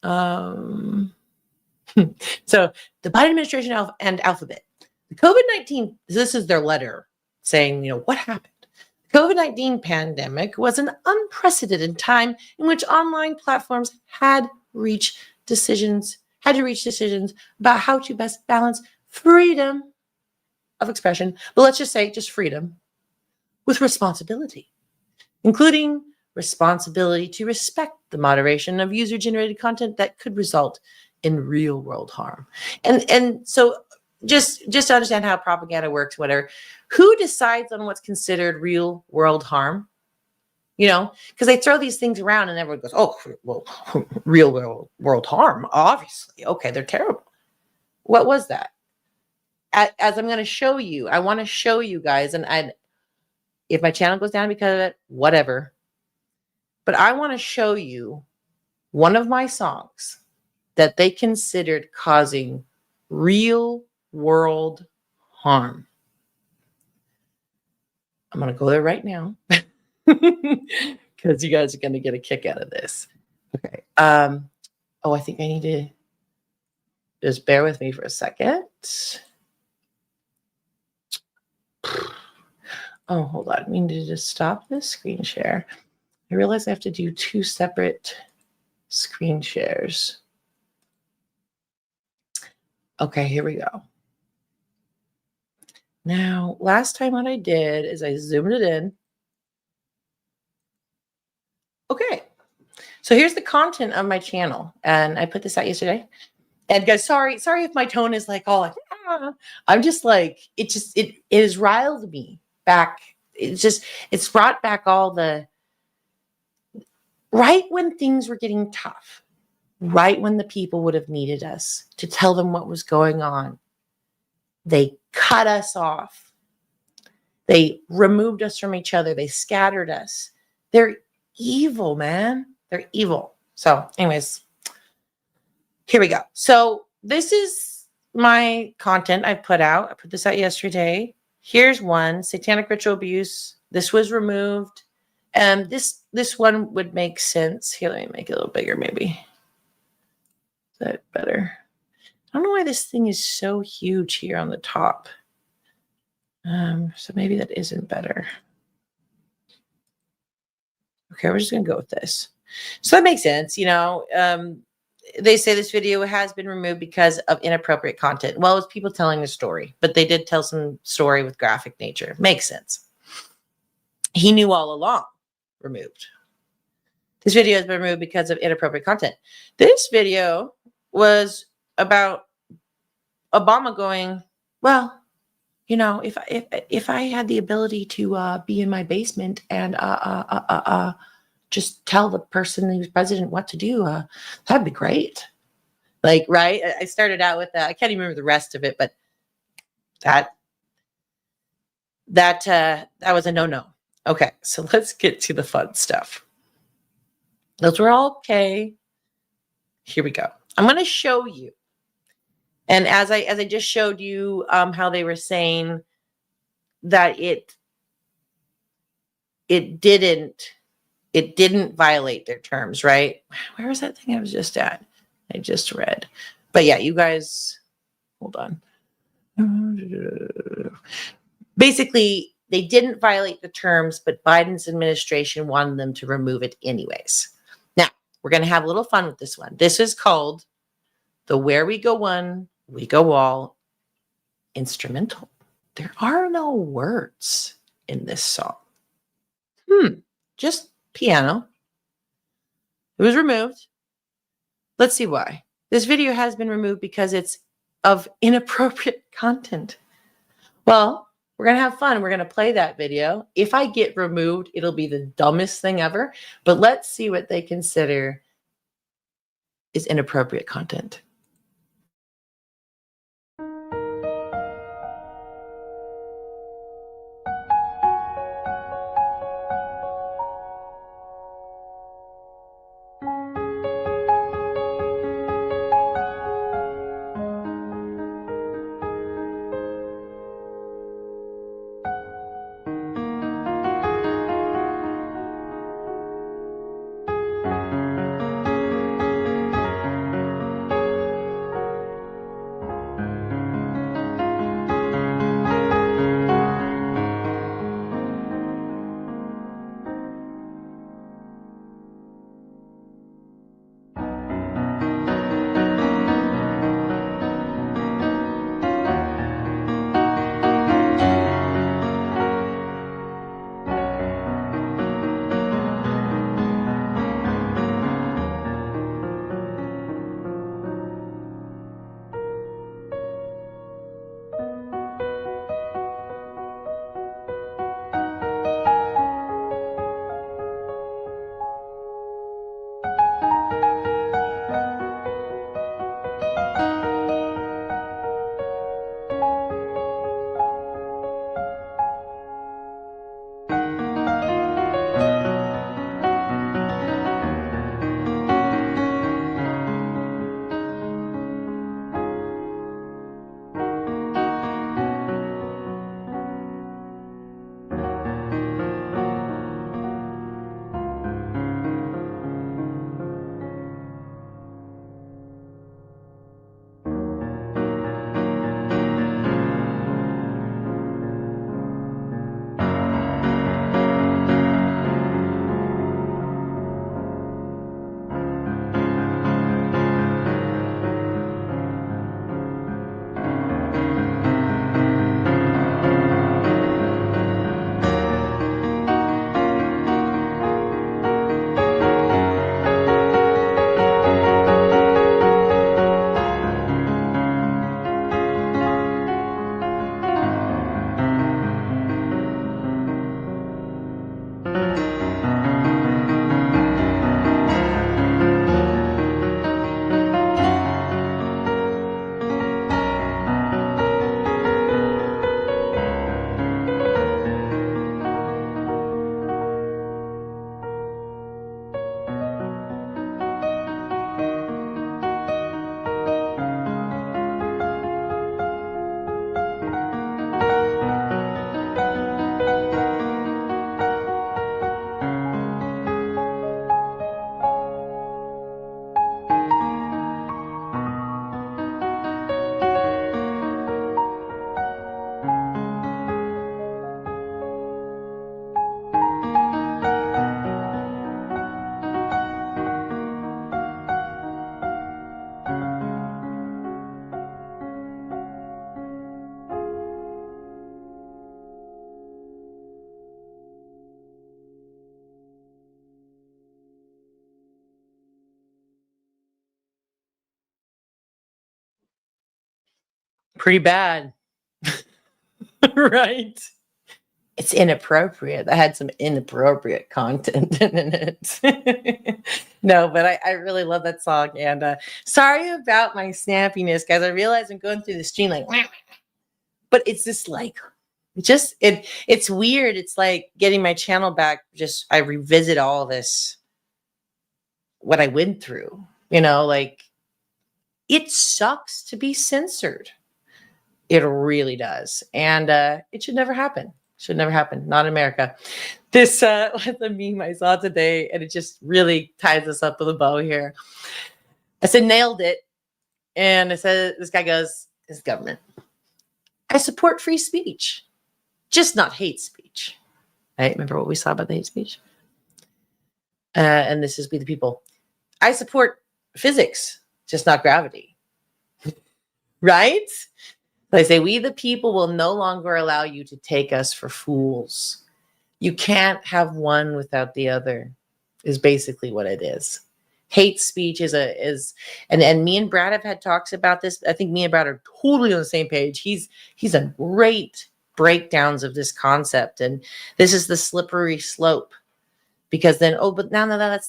[SPEAKER 3] So the Biden administration and Alphabet. The COVID-19, this is their letter saying, what happened? The COVID-19 pandemic was an unprecedented time in which online platforms had to reach decisions about how to best balance freedom of expression, but let's just say just freedom, with responsibility, including responsibility to respect the moderation of user-generated content that could result in real-world harm. And so just to understand how propaganda works, whatever, who decides on what's considered real-world harm? Because they throw these things around and everyone goes, oh, well, real-world harm, obviously. Okay, they're terrible. What was that? As I'm going to show you, I want to show you guys, and if my channel goes down because of it, whatever. But I want to show you one of my songs that they considered causing real world harm. I'm going to go there right now because you guys are going to get a kick out of this. Okay. I think I need to just bear with me for a second. Oh, hold on. I need to just stop this screen share. I realize I have to do 2 separate screen shares. Okay, here we go. Now, last time what I did is I zoomed it in. Okay, so here's the content of my channel, and I put this out yesterday. And guys, sorry if my tone is like all like, I'm just like, it has riled me back. It's brought back all the, right when things were getting tough, right when the people would have needed us to tell them what was going on, they cut us off. They removed us from each other. They scattered us. They're evil, man. They're evil. So anyways, here we go. So this is my content I put out. I put this out yesterday. Here's one, satanic ritual abuse. This was removed. And this one would make sense. Here, let me make it a little bigger maybe. Is that better? I don't know why this thing is so huge here on the top. So maybe that isn't better. Okay, we're just gonna go with this. So that makes sense, they say this video has been removed because of inappropriate content. Well, it's people telling a story, but they did tell some story with graphic nature. Makes sense. He knew all along. Removed. This video has been removed because of inappropriate content. This video was about Obama going, well, if I had the ability to be in my basement and just tell the person who's president what to do, that'd be great. Like, right? I started out with that. I can't even remember the rest of it, but that was a no-no. Okay, so let's get to the fun stuff. Those were all okay. Here we go. I'm going to show you. And as I just showed you how they were saying that it didn't violate their terms, right? Where was that thing I was just at? I just read. But yeah, you guys, hold on. Basically, they didn't violate the terms, but Biden's administration wanted them to remove it anyways. Now, we're going to have a little fun with this one. This is called the Where We Go One, We Go All instrumental. There are no words in this song. Just piano. It was removed. Let's see why. This video has been removed because it's of inappropriate content. Well, we're going to have fun. We're going to play that video. If I get removed, it'll be the dumbest thing ever. But let's see what they consider is inappropriate content. Pretty bad. Right? It's inappropriate. I had some inappropriate content in it. No, but I really love that song. And sorry about my snappiness, guys. I realize I'm going through the stream like, but it's just like, it's weird. It's like getting my channel back. Just I revisit all this, what I went through. You know, like it sucks to be censored. It really does, and it should never happen. Should never happen. Not in America. This was a meme I saw today, and it just really ties us up with a bow here. I said, nailed it. And I said, this guy goes, "This government. I support free speech, just not hate speech." Right? Remember what we saw about the hate speech? And this is We the People. I support physics, just not gravity. Right? They say, "We the people will no longer allow you to take us for fools. You can't have one without the other," is basically what it is. Hate speech is and me and Brad have had talks about this. I think me and Brad are totally on the same page. He's a great breakdowns of this concept, and this is the slippery slope, because then but now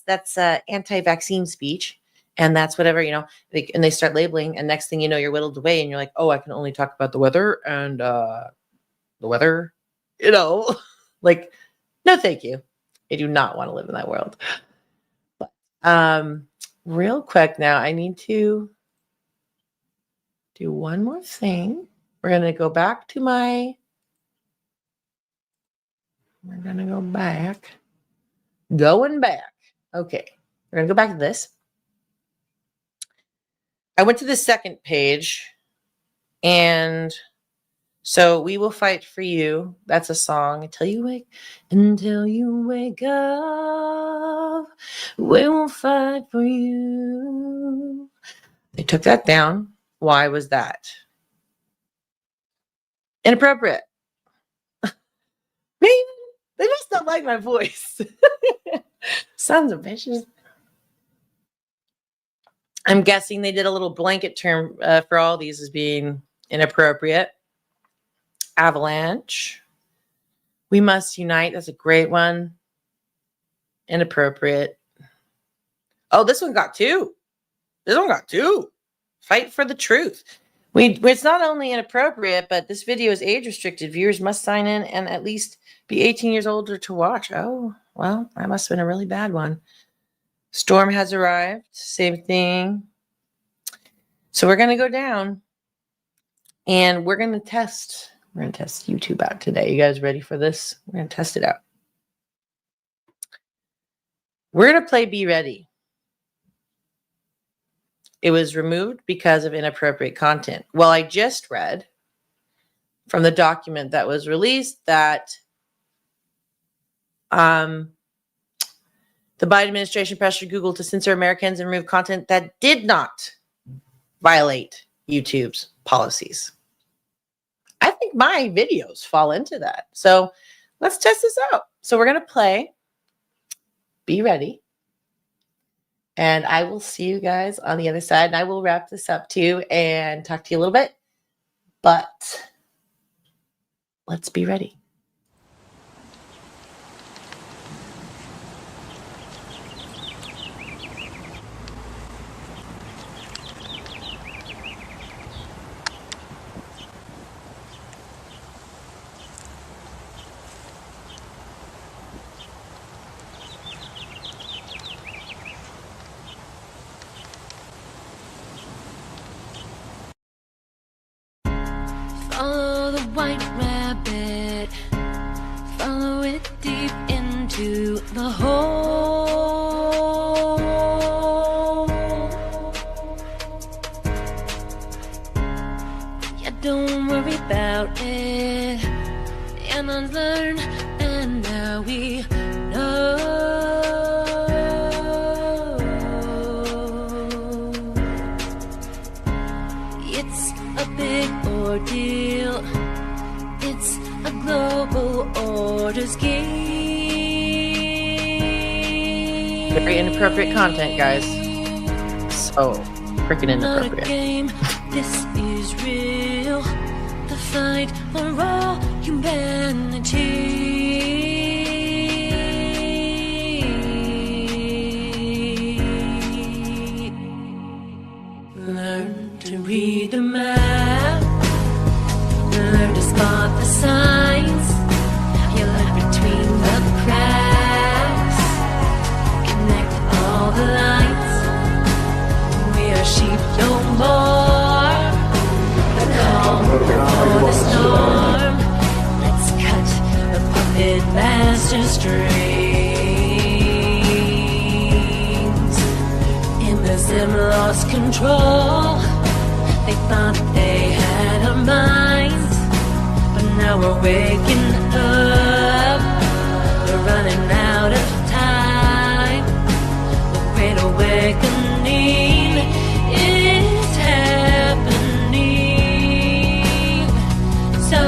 [SPEAKER 3] that's anti-vaccine speech. And that's whatever, you know, and they start labeling, and next thing you know, you're whittled away, and you're like, oh, I can only talk about the weather and the weather, you know, like, no, thank you. I do not want to live in that world. But real quick now, I need to do one more thing. We're going to go back to we're going to go back. Going back. Okay. We're going to go back to this. I went to the second page, and so "We Will Fight for You." That's a song. Until you wake up, we will fight for you. They took that down. Why was that? Inappropriate. Man, they must not like my voice. Sons of bitches. I'm guessing they did a little blanket term for all these as being inappropriate. Avalanche. "We Must Unite." That's a great one. Inappropriate. Oh, this one got two. Fight for the Truth. It's not only inappropriate, but this video is age restricted. Viewers must sign in and at least be 18 years older to watch. Oh, well, that must have been a really bad one. Storm Has Arrived. Same thing. So we're going to go down, and we're going to test. We're going to test YouTube out today. You guys ready for this? We're going to test it out. We're going to play Be Ready. It was removed because of inappropriate content. Well, I just read from the document that was released that the Biden administration pressured Google to censor Americans and remove content that did not violate YouTube's policies. I think my videos fall into that. So let's test this out. So we're going to play Be Ready. And I will see you guys on the other side. And I will wrap this up too and talk to you a little bit. But let's be ready.
[SPEAKER 1] Follow the white rabbit, follow it deep into the hole. Yeah, don't worry about it, and unlearn, and now we know. It's a big ordeal. It's a global orders game.
[SPEAKER 3] Very inappropriate content, guys. So freaking
[SPEAKER 1] Not a
[SPEAKER 3] inappropriate.
[SPEAKER 1] game This is real, the fight for all humanity. Learn to read the map, learn to spot the signs. You look between the cracks, connect all the lights. We are sheep no more, the calm before the storm. Let's cut the puppet master strings. In the sim lost control, they thought they had our minds, but now we're waking up. We're running out of time. The great awakening is happening. So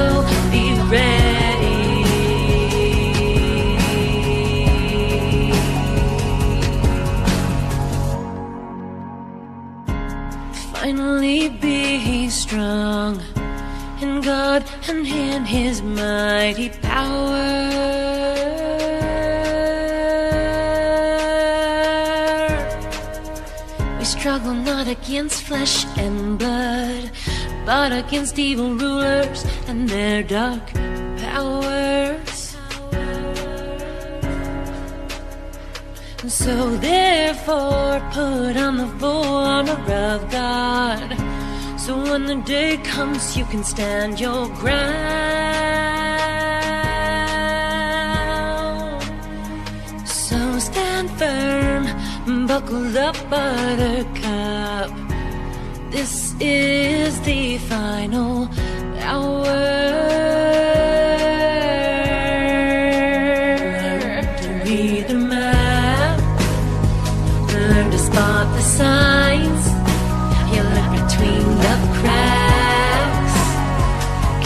[SPEAKER 1] be ready. Finally be strong in God and in His mighty power. We struggle not against flesh and blood, but against evil rulers and their dark powers. And so therefore put on the full armor of God, so when the day comes you can stand your ground. So stand firm, buckle up, buttercup. This is the final hour. Learn to read the map, learn to spot the signs. You look between the cracks,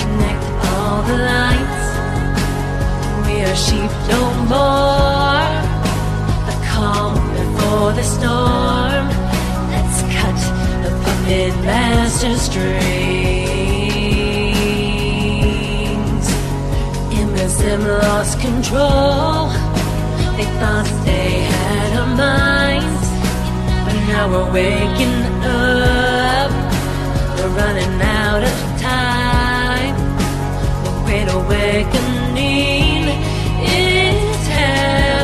[SPEAKER 1] connect all the lights. We are sheep no more, the calm before the storm. Let's cut the puppet master strings. In the sim lost control, they thought they had our minds, but now we're waking up. We're running out of time. The great awakening is happening.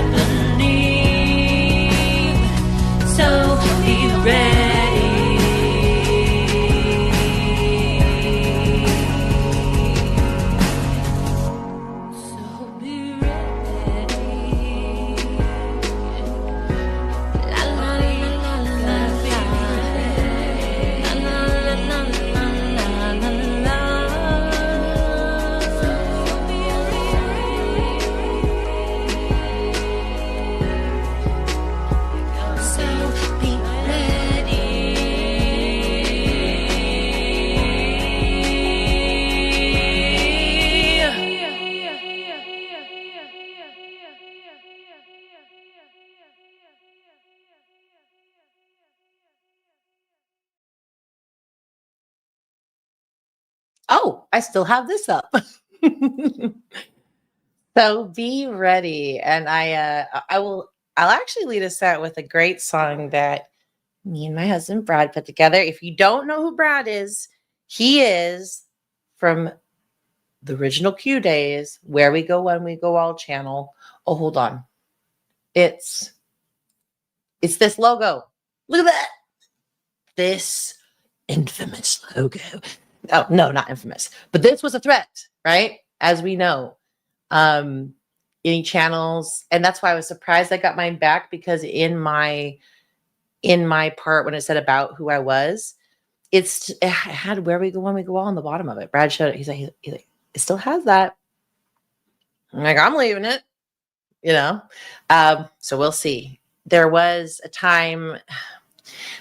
[SPEAKER 1] So be ready. So be ready. La la la la la la. La la la la la la la. So be
[SPEAKER 3] Oh, I still have this up. So be ready. And I'll actually lead us out with a great song that me and my husband Brad put together. If you don't know who Brad is, he is from the original Q days, Where We Go When We Go All channel. Oh, hold on. It's this logo. Look at that. This infamous logo. Oh, no, not infamous. But this was a threat, right? As we know. Any channels, and that's why I was surprised I got mine back, because in my part when it said about who I was, it had Where We Go When We Go All on the bottom of it. Brad showed it. He's like, it still has that. I'm like, I'm leaving it, you know. So we'll see. There was a time,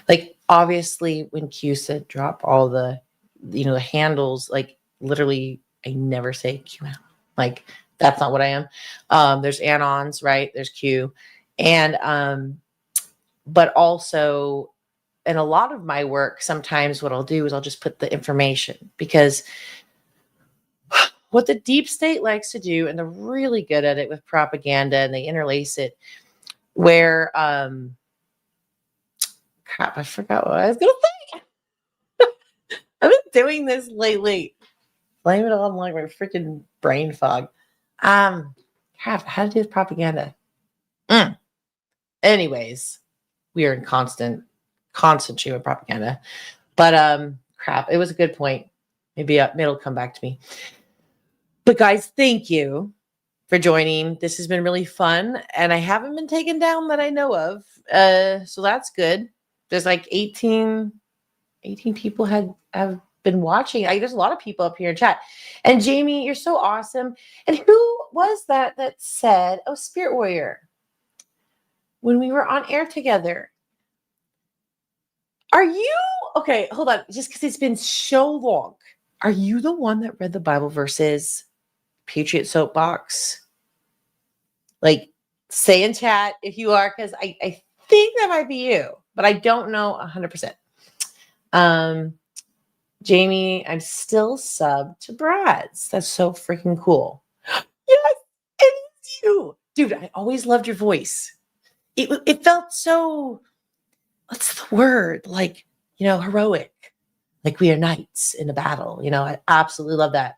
[SPEAKER 3] like obviously when Q said drop all the, the handles, like literally I never say Q out. Like that's not what I am. There's anons, right? There's Q. And but also and a lot of my work, sometimes what I'll do is I'll just put the information, because what the deep state likes to do, and they're really good at it with propaganda, and they interlace it where, crap, I forgot what I was going to say. I've been doing this lately. Blame it on like my freaking brain fog. Crap, how to do with propaganda. Anyways, we are in constant stream of propaganda. But crap, it was a good point. Maybe it'll come back to me. But guys, thank you for joining. This has been really fun, and I haven't been taken down that I know of. So that's good. There's like 18 people have been watching. There's a lot of people up here in chat. And Jamie, you're so awesome. And who was that said, oh, Spirit Warrior, when we were on air together, are you, okay, hold on, just because it's been so long, are you the one that read the Bible verses, Patriot Soapbox? Like, say in chat if you are, because I think that might be you, but I don't know 100%. Jamie, I'm still subbed to Brad's. That's so freaking cool. Yes, it is you. Dude, I always loved your voice. It felt so, what's the word? Like, heroic. Like we are knights in a battle. I absolutely love that.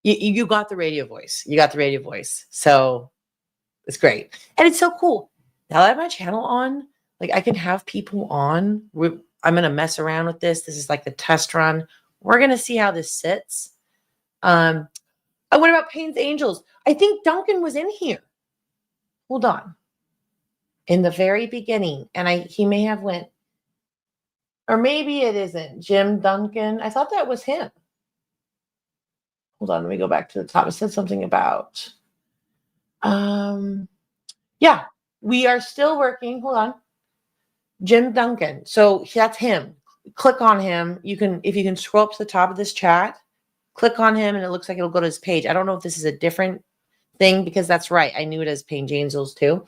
[SPEAKER 3] You got the radio voice. You got the radio voice. So it's great. And it's so cool. Now that I have my channel on, like I can have people on. I'm going to mess around with this. This is like the test run. We're going to see how this sits. What about Payne's Angels? I think Duncan was in here. Hold on. In the very beginning. And he may have went, or maybe it isn't. Jim Duncan. I thought that was him. Hold on. Let me go back to the top. It said something about, yeah, we are still working. Hold on. Jim Duncan. So that's him. Click on him. If you can scroll up to the top of this chat, click on him, and it looks like it'll go to his page. I don't know if this is a different thing, because that's right. I knew it as Payne Angels too.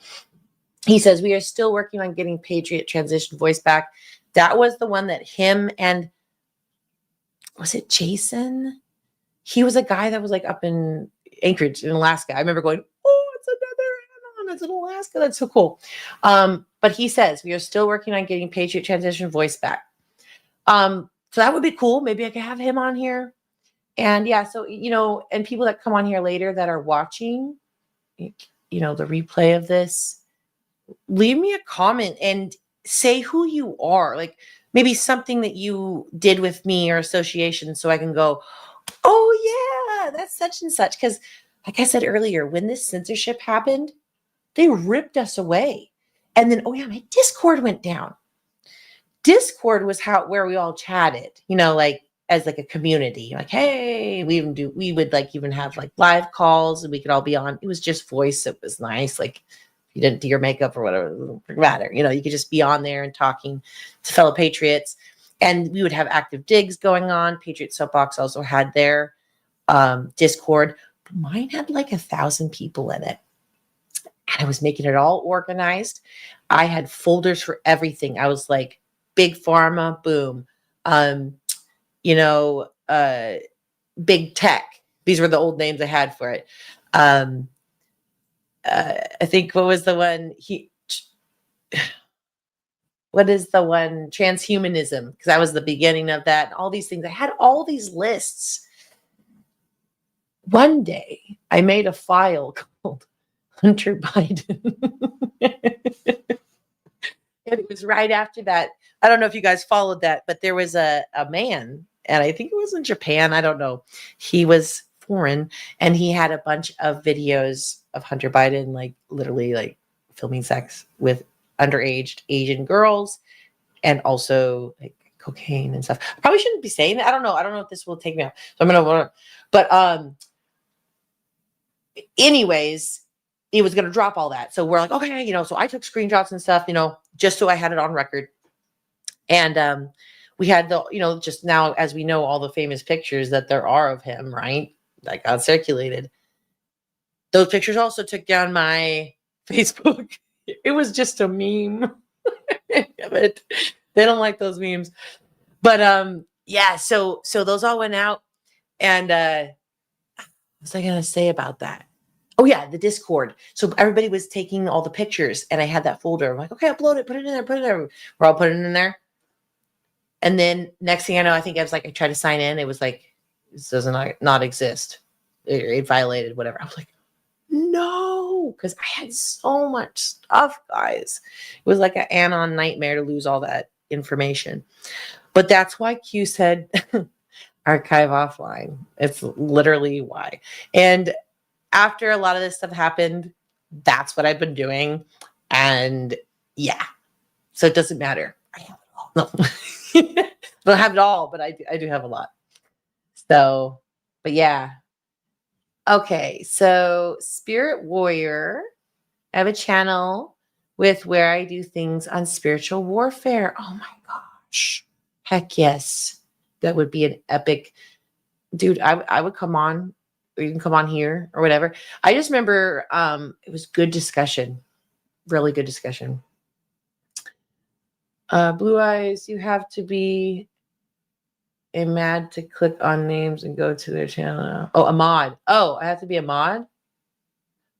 [SPEAKER 3] He says, we are still working on getting Patriot transition voice back. That was the one that him and, was it Jason? He was a guy that was like up in Anchorage in Alaska. I remember going, oh, it's another anon. It's in Alaska. That's so cool. But he says, we are still working on getting Patriot transition voice back. So that would be cool. Maybe I could have him on here. And yeah, so, and people that come on here later that are watching, the replay of this, leave me a comment and say who you are. Like maybe something that you did with me or association, so I can go, oh yeah, that's such and such. Because like I said earlier, when this censorship happened, they ripped us away. And then, oh yeah, my Discord went down. Discord was where we all chatted, like as like a community. Like, hey, we would like even have like live calls, and we could all be on. It was just voice. It was nice. Like if you didn't do your makeup or whatever, it didn't matter. You could just be on there and talking to fellow patriots. And we would have active digs going on. Patriot Soapbox also had their Discord. Mine had like 1,000 people in it. And I was making it all organized. I had folders for everything. I was like, Big Pharma, boom. Big Tech. These were the old names I had for it. I think, what was the one? What is the one? Transhumanism, because that was the beginning of that. All these things. I had all these lists. One day, I made a file called Hunter Biden. And it was right after that. I don't know if you guys followed that, but there was a man, and I think it was in Japan. I don't know. He was foreign, and he had a bunch of videos of Hunter Biden, like literally like filming sex with underage Asian girls, and also like cocaine and stuff. Probably shouldn't be saying that. I don't know. I don't know if this will take me out. So I'm gonna, but anyways, it was gonna drop all that. So we're like, okay, so I took screenshots and stuff, just so I had it on record. And we had the, just now, as we know, all the famous pictures that there are of him, right? That got circulated. Those pictures also took down my Facebook. It was just a meme. But They don't like those memes. But yeah, so those all went out. And what was I gonna say about that? Oh yeah, the Discord. So everybody was taking all the pictures, and I had that folder. I'm like, okay, upload it, put it in there, put it there. We're all putting it in there. And then next thing I know, I think I was like, I tried to sign in. It was like, this does not exist. It violated whatever. I was like, no, because I had so much stuff, guys. It was like an anon nightmare to lose all that information. But that's why Q said archive offline. It's literally why. And after a lot of this stuff happened, that's what I've been doing. And yeah, so it doesn't matter. I have it all. No. I don't have it all, but I do have a lot. So, but yeah. Okay, so Spirit Warrior, I have a channel with where I do things on spiritual warfare. Oh my gosh. Heck yes. That would be an epic, dude. I would come on, or you can come on here or whatever. I just remember it was good discussion, really good discussion. Blue Eyes, you have to be a mod to click on names and go to their channel. Oh, a mod. Oh, I have to be a mod?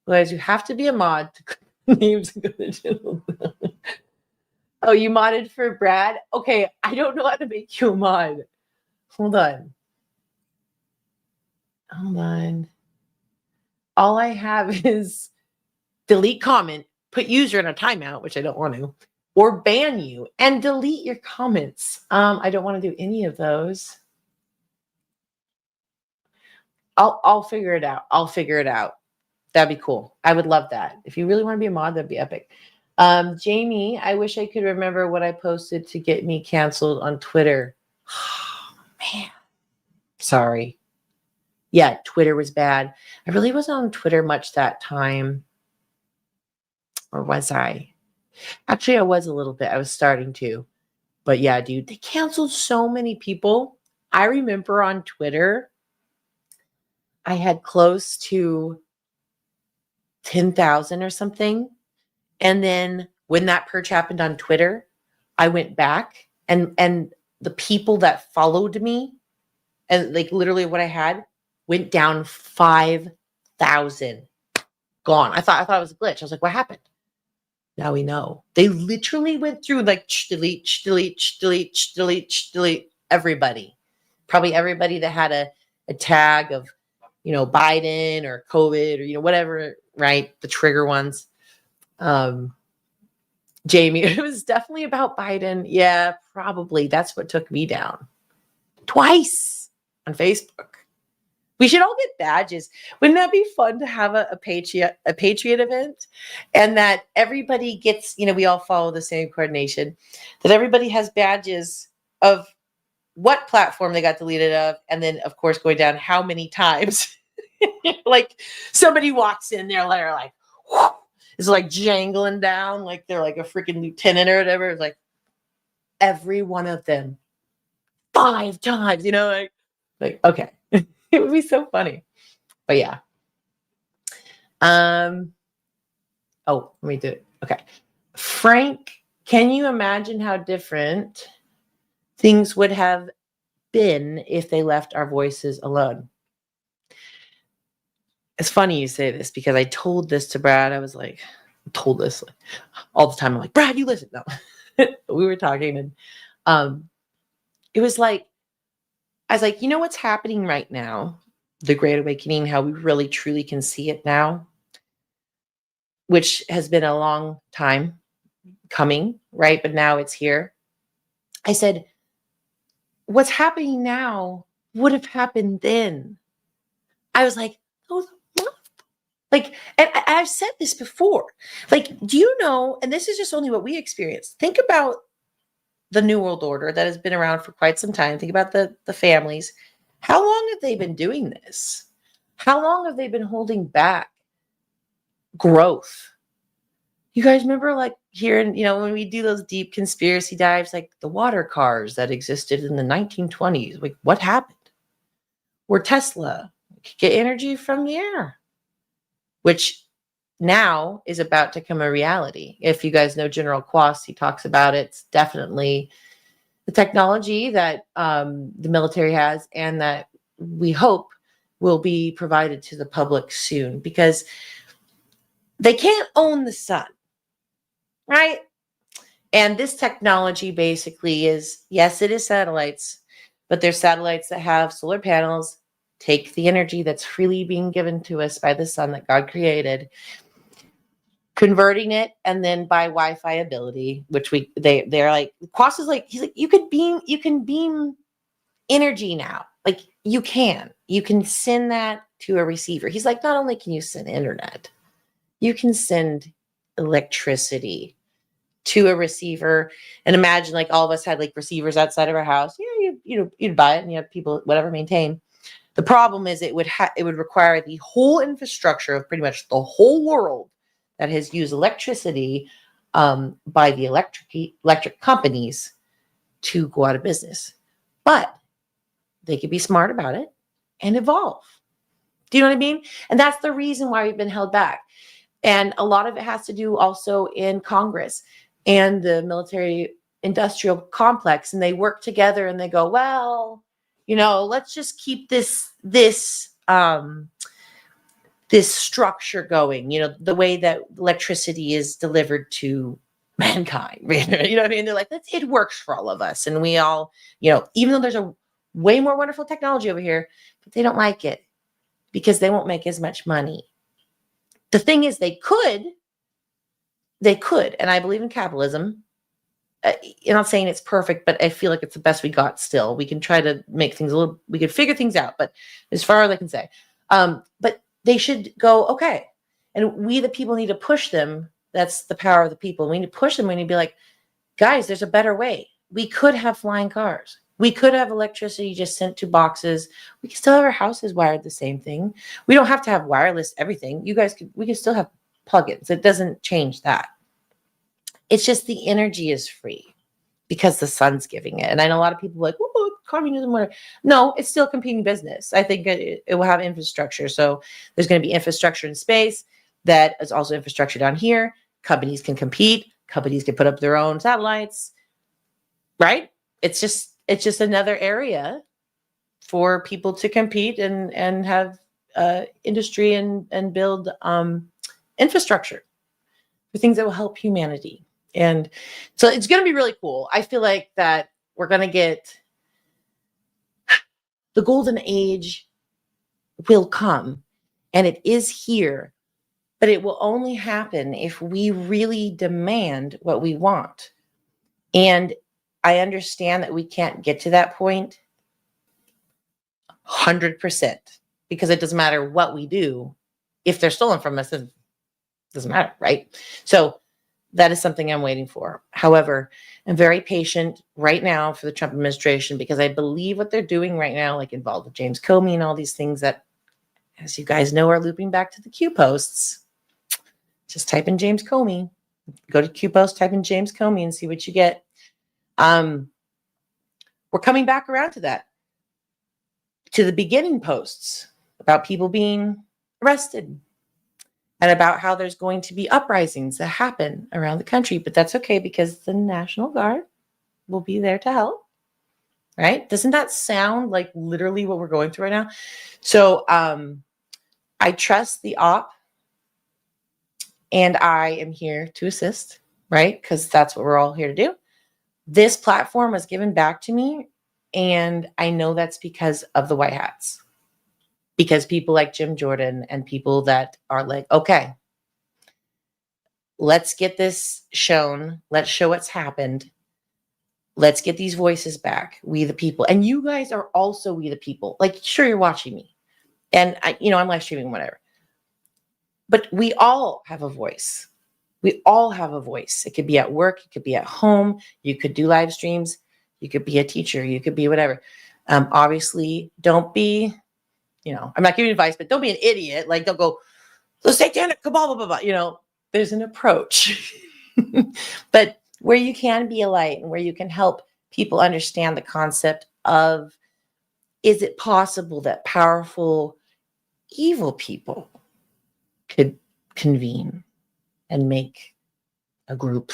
[SPEAKER 3] Blue Eyes, you have to be a mod to click on names and go to their channel. Oh, you modded for Brad? Okay, I don't know how to make you a mod. Hold on. Hold on. All I have is delete comment, put user in a timeout, which I don't want to, or ban you and delete your comments. I don't want to do any of those. I'll figure it out. I'll figure it out. That'd be cool. I would love that. If you really want to be a mod, that'd be epic. Jamie, I wish I could remember what I posted to get me canceled on Twitter. Oh, man. Sorry. Yeah, Twitter was bad. I really wasn't on Twitter much that time. Or was I? Actually, I was a little bit. I was starting to. But yeah, dude, they canceled so many people. I remember on Twitter, I had close to 10,000 or something. And then when that purge happened on Twitter, I went back and the people that followed me and like literally what I had went down 5,000. Gone. I thought it was a glitch. I was like, what happened? Now we know. They literally went through like delete, delete, delete, delete, delete everybody. Probably everybody that had a tag of, Biden or COVID or, whatever, right? The trigger ones. Jamie, it was definitely about Biden. Yeah, probably. That's what took me down. Twice on Facebook. We should all get badges. Wouldn't that be fun to have a Patriot event? And that everybody gets, we all follow the same coordination, that everybody has badges of what platform they got deleted of, and then of course going down how many times. Like somebody walks in there, they're like, whoo, it's like jangling down, like they're like a freaking lieutenant or whatever. It's like every one of them 5 times, like okay. It would be so funny. But yeah. Oh, let me do it. Okay. Frank, can you imagine how different things would have been if they left our voices alone? It's funny you say this because I told this to Brad. I was like, told this all the time. I'm like, Brad, you listen. No. We were talking and it was like, I was like, what's happening right now? The Great Awakening, how we really truly can see it now, which has been a long time coming, right? But now it's here. I said, what's happening now would have happened then. I was like, oh, like, and I've said this before. Like, do you know, and this is just only what we experience. Think about the New World Order that has been around for quite some time. Think about the families. How long have they been doing this? How long have they been holding back growth? You guys remember like hearing, when we do those deep conspiracy dives, like the water cars that existed in the 1920s, like what happened? Where Tesla could get energy from the air, which now is about to come a reality. If you guys know General Quast, he talks about it. It's definitely the technology that the military has and that we hope will be provided to the public soon, because they can't own the sun, right? And this technology basically is, yes, it is satellites, but there's satellites that have solar panels, take the energy that's freely being given to us by the sun that God created, converting it, and then by Wi-Fi ability, which they're like, Quas is like, he's like, you can beam energy now. Like you can send that to a receiver. He's like, not only can you send internet, you can send electricity to a receiver. And imagine like all of us had like receivers outside of our house. Yeah, you'd buy it and you have people, whatever, maintain. The problem is it would require the whole infrastructure of pretty much the whole world that has used electricity by the electric companies to go out of business. But they could be smart about it and evolve. Do you know what I mean? And that's the reason why we've been held back. And a lot of it has to do also in Congress and the military industrial complex. And they work together and they go, well, let's just keep this structure going, the way that electricity is delivered to mankind. You know what I mean? They're like, it works for all of us. And we all, even though there's a way more wonderful technology over here, but they don't like it because they won't make as much money. The thing is, they could, and I believe in capitalism. I'm not saying it's perfect, but I feel like it's the best we got still. We can try to make things we could figure things out, but as far as I can say, but they should go, okay. And we, the people, need to push them. That's the power of the people. We need to push them. We need to be like, guys, there's a better way. We could have flying cars. We could have electricity just sent to boxes. We can still have our houses wired the same thing. We don't have to have wireless everything. We can still have plugins. It doesn't change that. It's just the energy is free because the sun's giving it. And I know a lot of people are like, oh, communism, whatever. No, it's still competing business. I think it will have infrastructure. So there's going to be infrastructure in space that is also infrastructure down here. Companies can compete. Companies can put up their own satellites, right? It's just another area for people to compete and have industry and build infrastructure for things that will help humanity. And so it's going to be really cool. I feel like that we're going to get the golden age will come, and it is here, but it will only happen if we really demand what we want. And I understand that we can't get to that point 100% because it doesn't matter what we do. If they're stolen from us, it doesn't matter, right? So that is something I'm waiting for. However, I'm very patient right now for the Trump administration because I believe what they're doing right now, like involved with James Comey and all these things that, as you guys know, are looping back to the Q posts. Just type in James Comey. Go to Q post, type in James Comey and see what you get. We're coming back around to that. To the beginning posts about people being arrested and about how there's going to be uprisings that happen around the country. But that's okay because the National Guard will be there to help, right? Doesn't that sound like literally what we're going through right now? So I trust the op, and I am here to assist, right? Because that's what we're all here to do. This platform was given back to me, and I know that's because of the white hats. Because people like Jim Jordan and people that are like, okay, let's get this shown. Let's show what's happened. Let's get these voices back. We the people. And you guys are also we the people. Like, sure, you're watching me. And I'm live streaming, whatever. But we all have a voice. We all have a voice. It could be at work. It could be at home. You could do live streams. You could be a teacher. You could be whatever. Obviously, don't be, I'm not giving advice, but don't be an idiot. Like, don't go, the satanic cabal, blah, blah, blah. There's an approach. But where you can be a light and where you can help people understand the concept of, is it possible that powerful, evil people could
[SPEAKER 5] convene and make a group.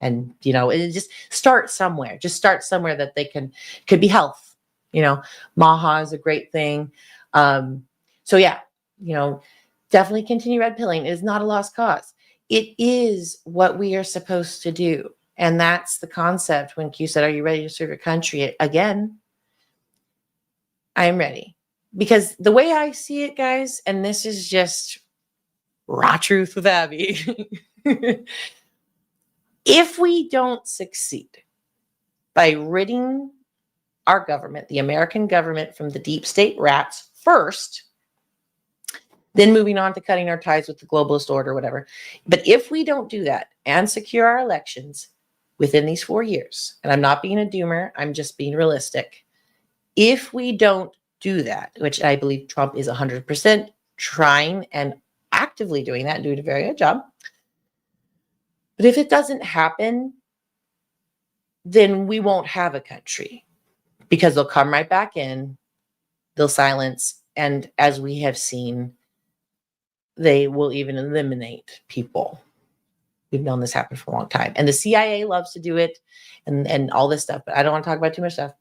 [SPEAKER 5] And, you know, it just start somewhere. Just start somewhere that they could be health. You know, Maha is a great thing. So yeah, you know, definitely continue red pilling. It is not a lost cause. It is what we are supposed to do. And that's the concept when Q said, are you ready to serve your country? Again, I'm ready. Because the way I see it, guys, and this is just raw truth with Abby. If we don't succeed by ridding our government, the American government, from the deep state rats first, then moving on to cutting our ties with the globalist order, whatever. But if we don't do that and secure our elections within these 4 years, and I'm not being a doomer, I'm just being realistic. If we don't do that, which I believe Trump is 100% trying and actively doing that and doing a very good job. But if it doesn't happen, then we won't have a country, because they'll come right back in, they'll silence, and as we have seen, they will even eliminate people. We've known this happen for a long time. And the CIA loves to do it and all this stuff, but I don't want to talk about too much stuff.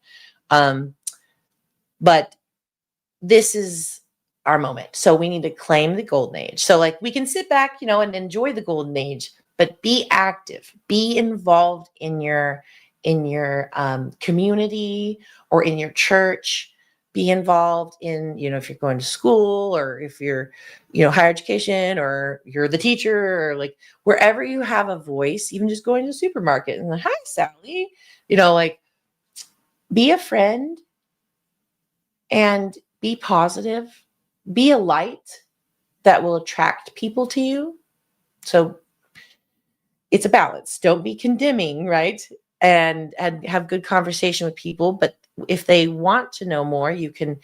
[SPEAKER 5] But this is our moment. So we need to claim the golden age. So like we can sit back, you know, and enjoy the golden age, but be active, be involved in your community or in your church. Be involved in, you know, if you're going to school or if you're, you know, higher education or you're the teacher or like wherever you have a voice, even just going to the supermarket and like, hi, Sally, you know, like be a friend and be positive, be a light that will attract people to you. So it's a balance. Don't be condemning, right? And have good conversation with people. But if they want to know more, you can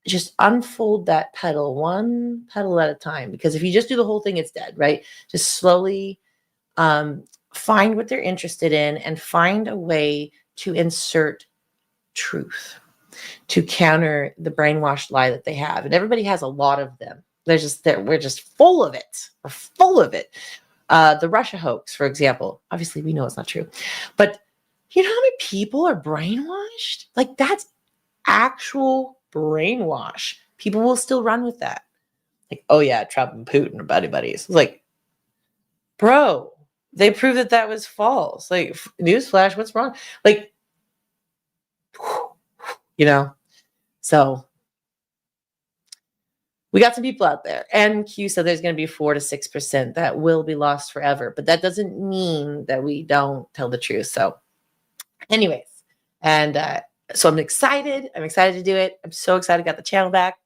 [SPEAKER 5] just unfold that petal, one petal at a time. Because if you just do the whole thing, it's dead, right? Just slowly find what they're interested in and find a way to insert truth to counter the brainwashed lie that they have. And everybody has a lot of them. We're just full of it. We're full of it. The Russia hoax, for example, obviously we know it's not true, but you know how many people are brainwashed? Like that's actual brainwash. People will still run with that. Like, oh yeah, Trump and Putin are buddies. It's like, bro, they proved that was false. Like, newsflash, what's wrong? Like, you know, so we got some people out there, and Q said there's going to be 4 to 6% that will be lost forever, but that doesn't mean that we don't tell the truth. So anyways, and so I'm excited to do it. I'm so excited, got the channel back,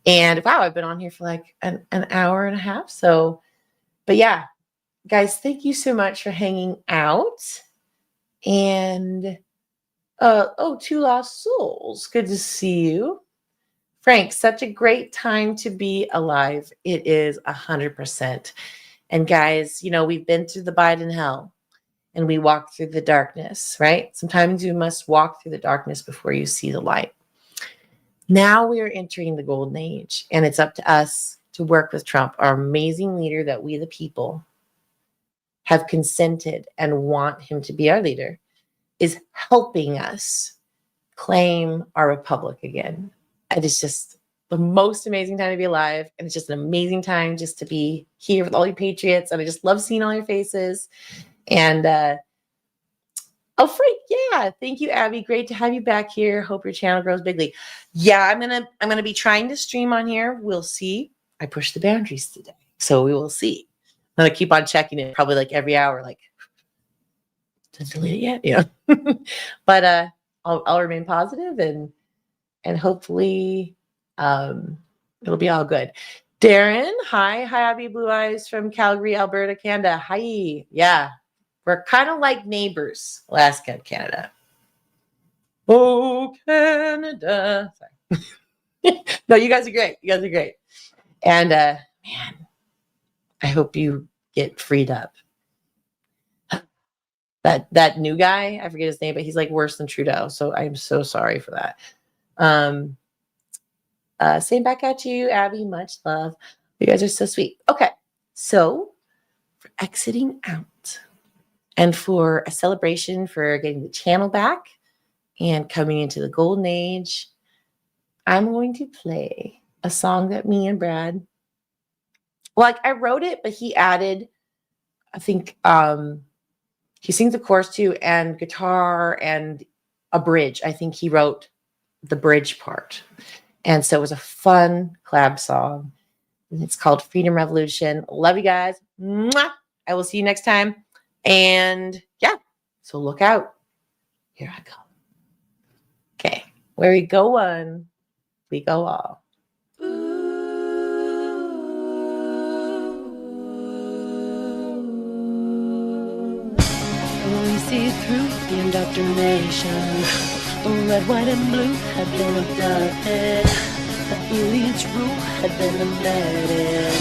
[SPEAKER 5] and wow, I've been on here for like an hour and a half. So, but yeah, guys, thank you so much for hanging out. And Two Lost Souls, good to see you. Frank, such a great time to be alive. It is 100%. And guys, you know, we've been through the Biden hell and we walk through the darkness, right? Sometimes you must walk through the darkness before you see the light. Now we are entering the golden age, and it's up to us to work with Trump, our amazing leader that we, the people, have consented and want him to be our leader, is helping us claim our republic again. And it's just the most amazing time to be alive. And it's just an amazing time just to be here with all you patriots. And I just love seeing all your faces. And oh, Frank, yeah. Thank you, Abby. Great to have you back here. Hope your channel grows bigly. Yeah, I'm gonna be trying to stream on here. We'll see. I pushed the boundaries today. So we will see. I'm gonna keep on checking it probably like every hour, like, did I delete it yet? Yeah. But I'll remain positive and hopefully it'll be all good. Darren, hi. Hi, Abby Blue Eyes from Calgary, Alberta, Canada. Hi. Yeah, we're kind of like neighbors, Alaska and Canada. Oh, Canada. Sorry. No, you guys are great. You guys are great. And man, I hope you get freed up. That new guy, I forget his name, but he's like worse than Trudeau. So I'm so sorry for that. Same back at you, Abby. Much love. You guys are so sweet. Okay. So for exiting out and for a celebration for getting the channel back and coming into the golden age, I'm going to play a song that me and Brad, like I wrote it, but he added, I think he sings the chorus too, and guitar and a bridge. I think he wrote the bridge part. And so it was a fun collab song. And it's called Freedom Revolution. Love you guys. Mwah! I will see you next time. And yeah, so look out. Here I go. Okay, where we go one, we go all.
[SPEAKER 1] We see through the indoctrination. Red, white, and blue had been abducted. The elite's rule had been embedded.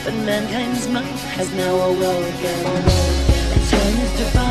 [SPEAKER 1] But mankind's mind has now awoken. And time is divided.